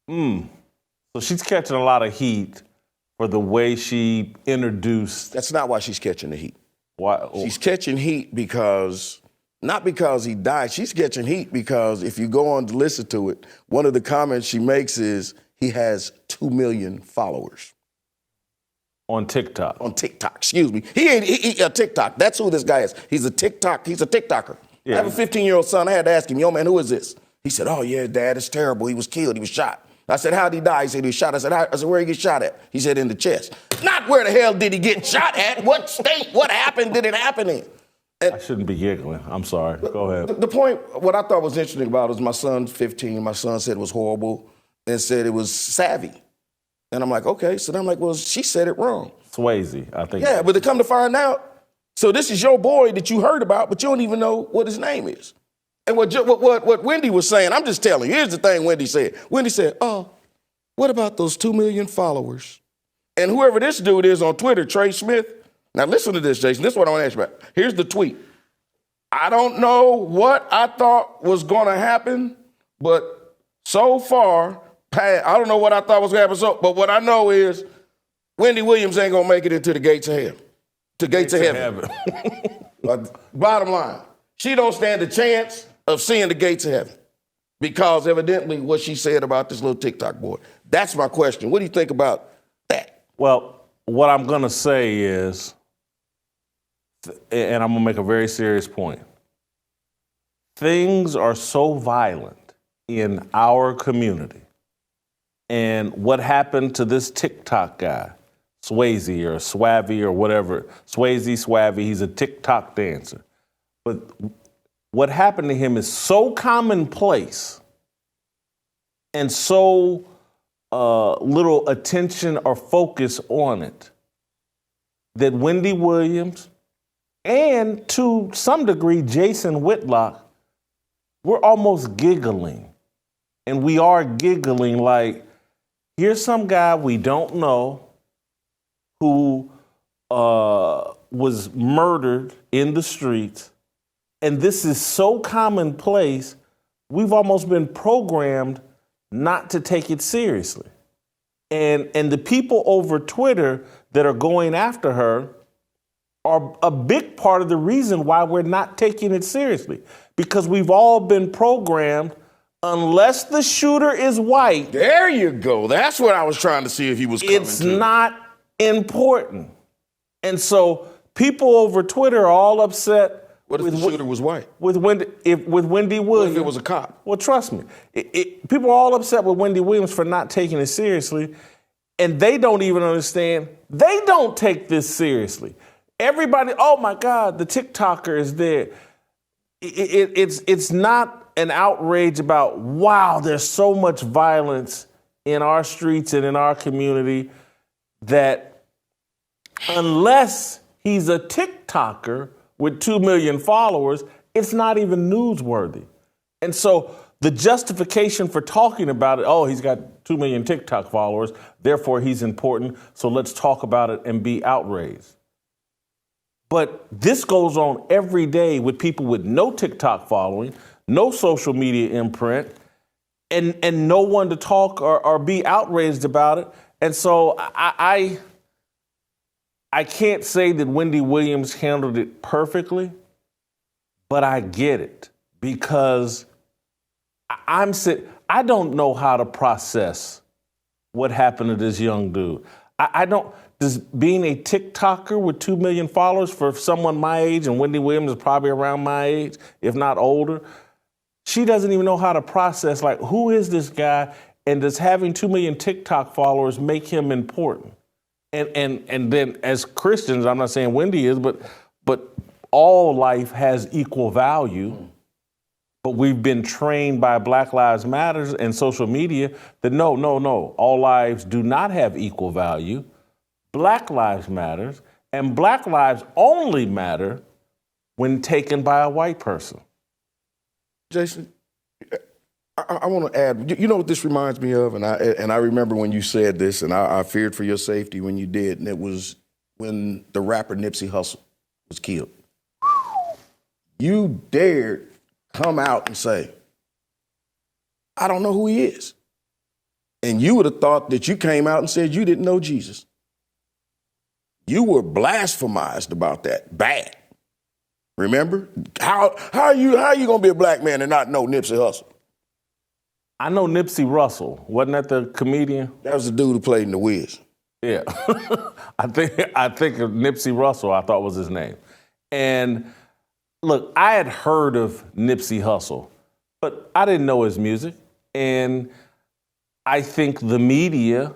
So she's catching a lot of heat for the way she introduced. That's not why she's catching the heat. Why? She's catching heat not because he died. She's catching heat because if you go on to listen to it, one of the comments she makes is he has 2 million followers. On TikTok. On TikTok, excuse me. He ain't TikTok. That's who this guy is. He's a TikToker. Yeah. I have a 15-year-old son. I had to ask him, yo, man, who is this? He said, oh, yeah, Dad, it's terrible. He was killed. He was shot. I said, how'd he die? He said, he was shot. I said, where did he get shot at? He said, in the chest. Not where the hell did he get shot at? What state? What happened did it happen in? I shouldn't be giggling. I'm sorry. Go ahead. The point, what I thought was interesting about it was my son's 15. My son said it was horrible and said it was savvy. And I'm like, okay. So then I'm like, well, she said it wrong. Swayze, I think. Yeah, but to come to find out, so this is your boy that you heard about, but you don't even know what his name is. And what Wendy was saying, I'm just telling you, here's the thing Wendy said. Wendy said, oh, what about those 2 million followers? And whoever this dude is on Twitter, Trey Smith, now listen to this, Jason. This is what I want to ask you about. Here's the tweet. I don't know what I thought was going to happen, but so far, I don't know what I thought was going to happen. But what I know is Wendy Williams ain't gonna make it into the gates of hell. To gates of heaven. Bottom line, she don't stand a chance of seeing the gates of heaven because evidently what she said about this little TikTok boy. That's my question. What do you think about that? Well, what I'm going to say is, and I'm going to make a very serious point. Things are so violent in our community. And what happened to this TikTok guy, Swayze or Swavy or whatever, Swavy, he's a TikTok dancer. But what happened to him is so commonplace and so little attention or focus on it that Wendy Williams and to some degree Jason Whitlock, we're almost giggling. And we are giggling like, here's some guy we don't know who was murdered in the streets. And this is so commonplace, we've almost been programmed not to take it seriously. And the people over Twitter that are going after her are a big part of the reason why we're not taking it seriously. Because we've all been programmed, unless the shooter is white. There you go. That's what I was trying to see if he was coming It's not important. And so people over Twitter are all upset. What if the shooter was white? With Wendy Williams. What if it was a cop? Well, trust me. People are all upset with Wendy Williams for not taking it seriously, and they don't even understand. They don't take this seriously. Everybody, oh my God, the TikToker is there. It's not an outrage about, wow, there's so much violence in our streets and in our community that unless he's a TikToker with 2 million followers, it's not even newsworthy. And so the justification for talking about it, oh, he's got 2 million TikTok followers, therefore he's important, so let's talk about it and be outraged. But this goes on every day with people with no TikTok following, no social media imprint, and no one to talk or be outraged about it. And so I can't say that Wendy Williams handled it perfectly, but I get it because I don't know how to process what happened to this young dude. Does being a TikToker with 2 million followers for someone my age, and Wendy Williams is probably around my age, if not older, she doesn't even know how to process, like, who is this guy? And does having 2 million TikTok followers make him important? And then as Christians, I'm not saying Wendy is, but all life has equal value. But we've been trained by Black Lives Matter and social media that no, all lives do not have equal value. Black lives matter, and Black lives only matter when taken by a white person. Jason, I want to add, you know what this reminds me of? And I remember when you said this, and I feared for your safety when you did, and it was when the rapper Nipsey Hussle was killed. You dared come out and say, I don't know who he is. And you would have thought that you came out and said you didn't know Jesus. You were blasphemized about that, bad. Remember? How are you gonna be a black man and not know Nipsey Hussle? I know Nipsey Russell. Wasn't that the comedian? That was the dude who played in The Wiz. Yeah. I think of Nipsey Russell, I thought was his name. And look, I had heard of Nipsey Hussle, but I didn't know his music. And I think the media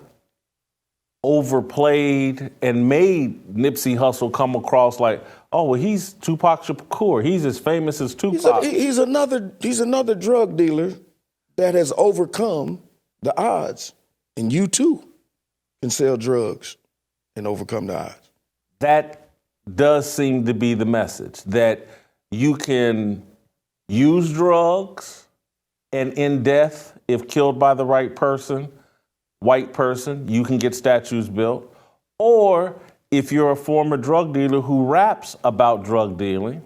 overplayed and made Nipsey Hussle come across like, oh, well, he's Tupac Shakur. He's as famous as Tupac. He's another drug dealer that has overcome the odds. And you, too, can sell drugs and overcome the odds. That does seem to be the message, that you can use drugs and end death if killed by the right person, white person, you can get statues built. Or if you're a former drug dealer who raps about drug dealing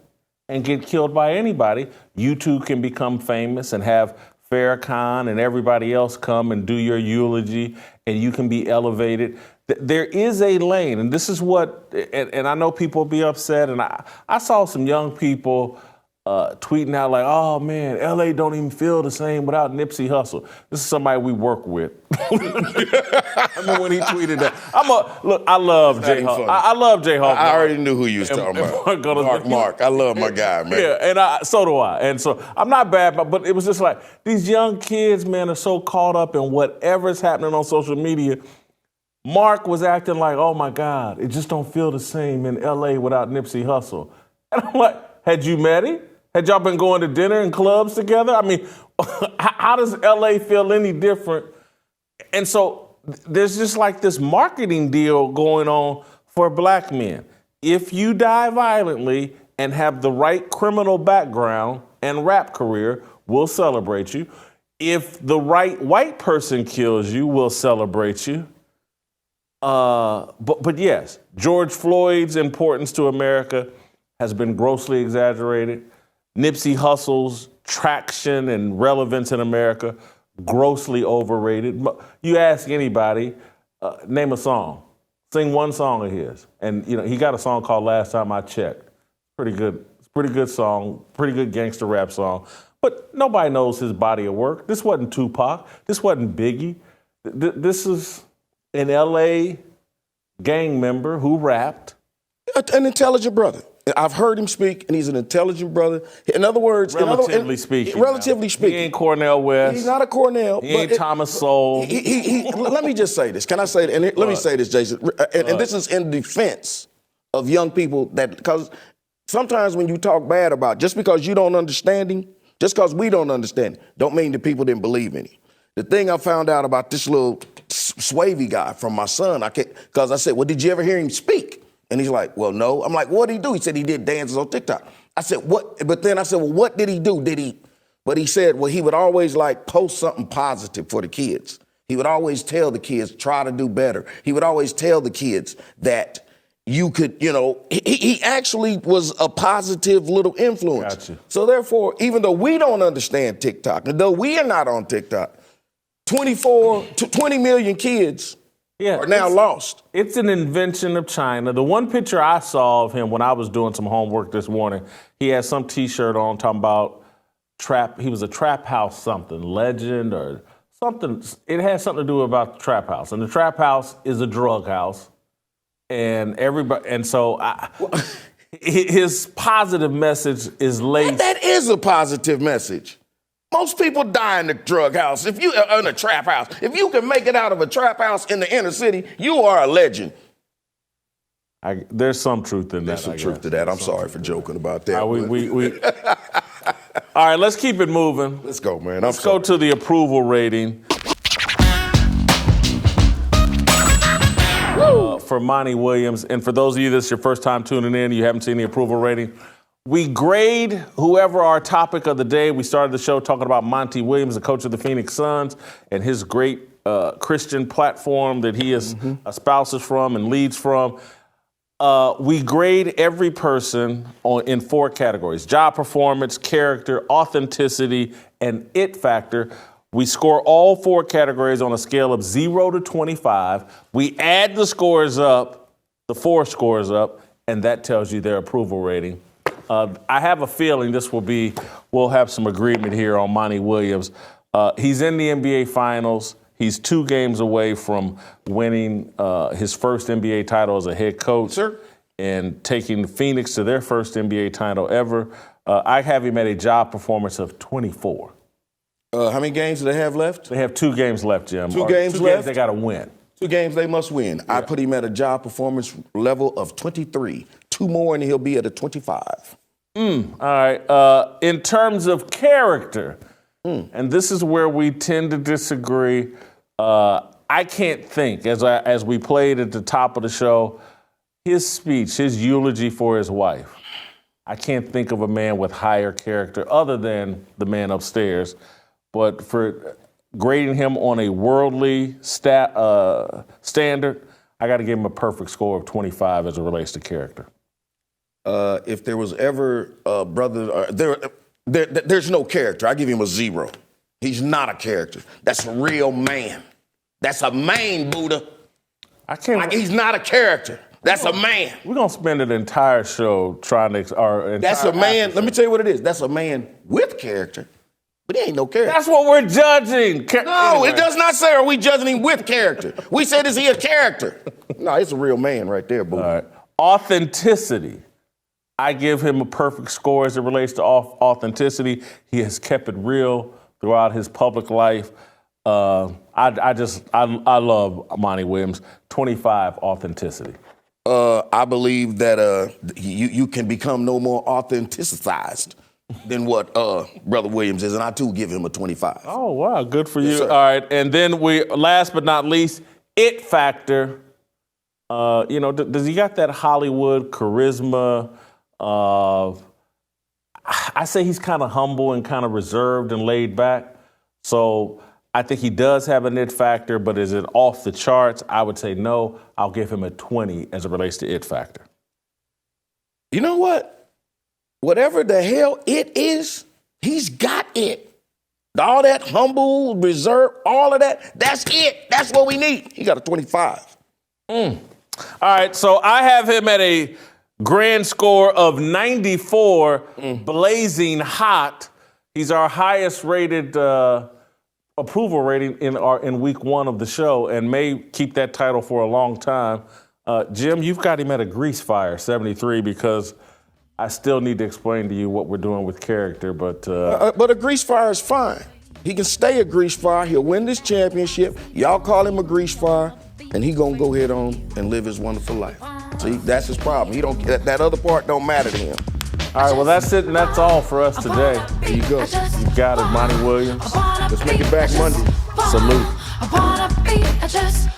and get killed by anybody, you too can become famous and have Farrakhan and everybody else come and do your eulogy, and you can be elevated. There is a lane, and this is what, and I know people will be upset, and I saw some young people tweeting out like, oh man, LA don't even feel the same without Nipsey Hussle. This is somebody we work with. I remember when he tweeted that. I love J Hawk. I love J Hawk. I already knew who you was talking about. Mark, I love my guy, man. Yeah, and so do I. And so I'm not bad, but it was just like these young kids, man, are so caught up in whatever's happening on social media. Mark was acting like, oh my God, it just don't feel the same in LA without Nipsey Hussle. And I'm like, had you met him? Had y'all been going to dinner and clubs together? I mean, how does LA feel any different? And so there's just like this marketing deal going on for black men. If you die violently and have the right criminal background and rap career, we'll celebrate you. If the right white person kills you, we'll celebrate you. But yes, George Floyd's importance to America has been grossly exaggerated. Nipsey Hussle's traction and relevance in America, grossly overrated. You ask anybody, name a song, sing one song of his. And he got a song called Last Time I Checked. Pretty good. It's a pretty good song, pretty good gangster rap song. But nobody knows his body of work. This wasn't Tupac. This wasn't Biggie. This is an LA gang member who rapped. An intelligent brother. I've heard him speak, and he's an intelligent brother. In other words, relatively speaking. He ain't Cornel West. He's not a Cornel. He ain't Thomas Sowell. Let me just say this. Can I say it? And let me say this, Jason. And this is in defense of young people because sometimes when you talk bad about, just because you don't understand him, just because we don't understand him, don't mean that people didn't believe in him. The thing I found out about this little Swavey guy from my son, because I said, well, did you ever hear him speak? And he's like, well, no. I'm like, what did he do? He said he did dances on TikTok. I said, what? But then I said, well, what did he do? But he said, well, he would always post something positive for the kids. He would always tell the kids, try to do better. He would always tell the kids that you could, he actually was a positive little influence. Gotcha. So therefore, even though we don't understand TikTok, and though we are not on TikTok, 20 million kids are now lost. It's an invention of China. The one picture I saw of him when I was doing some homework this morning, he had some T-shirt on talking about trap. He was a trap house something, legend or something. It had something to do about the trap house. And the trap house is a drug house. And everybody, and so his positive message is laced. That is a positive message. Most people die in the drug house. If you in a trap house, if you can make it out of a trap house in the inner city, you are a legend. There's some truth in that. There's some truth to that. I'm sorry for joking about that. All right, let's keep it moving. Let's go, man. Let's go to the approval rating. For Monty Williams. And for those of you that's your first time tuning in, you haven't seen the approval rating. We grade whoever our topic of the day. We started the show talking about Monty Williams, the coach of the Phoenix Suns, and his great Christian platform that he espouses from and leads from. We grade every person in 4 categories: job performance, character, authenticity, and it factor. We score all 4 categories on a scale of 0 to 25. We add the scores up, the 4 scores up, and that tells you their approval rating. I have a feeling we'll have some agreement here on Monty Williams. He's in the NBA Finals. He's 2 games away from winning his first NBA title as a head coach. Sir. And taking Phoenix to their first NBA title ever. I have him at a job performance of 24. How many games do they have left? They have 2 games left, Jim. 2 games left? They got to win. 2 games they must win. Yeah. I put him at a job performance level of 23. 2 more and he'll be at a 25. All right. In terms of character, and this is where we tend to disagree, I can't think, as we played at the top of the show, his speech, his eulogy for his wife, I can't think of a man with higher character other than the man upstairs. But for grading him on a worldly standard, I got to give him a perfect score of 25 as it relates to character. If there was ever a brother, there's no character. I give him a 0. He's not a character. That's a real man. That's a man, Buddha. I can't. Like he's not a character. That's a man. We're gonna spend an entire show trying to. That's a man. Let me tell you what it is. That's a man with character, but he ain't no character. That's what we're judging. No, Anyway. it does not say are we judging him with character. We said is he a character? No, it's a real man right there, boo. All right. Authenticity. I give him a perfect score as it relates to authenticity. He has kept it real throughout his public life. I love Monty Williams. 25 authenticity. I believe that you can become no more authenticized than what Brother Williams is, and I too give him a 25. Oh wow, good for you. Yes, sir. All right, and then last but not least, it factor. Does he got that Hollywood charisma? I say he's kind of humble and kind of reserved and laid back. So I think he does have an it factor, but is it off the charts? I would say no. I'll give him a 20 as it relates to it factor. You know what? Whatever the hell it is, he's got it. All that humble, reserved, all of that, that's it. That's what we need. He got a 25. All right, so I have him at a grand score of 94, blazing hot. He's our highest rated approval rating in week one of the show and may keep that title for a long time. Jim, you've got him at a grease fire, 73, because I still need to explain to you what we're doing with character. But a grease fire is fine. He can stay a grease fire. He'll win this championship. Y'all call him a grease fire, and he gonna go ahead on and live his wonderful life. See, that's his problem. He don't. That other part don't matter to him. All right, well, that's it, and that's all for us today. There you go. You got it, Monty Williams. Let's make it back Monday. Salute. I wanna be just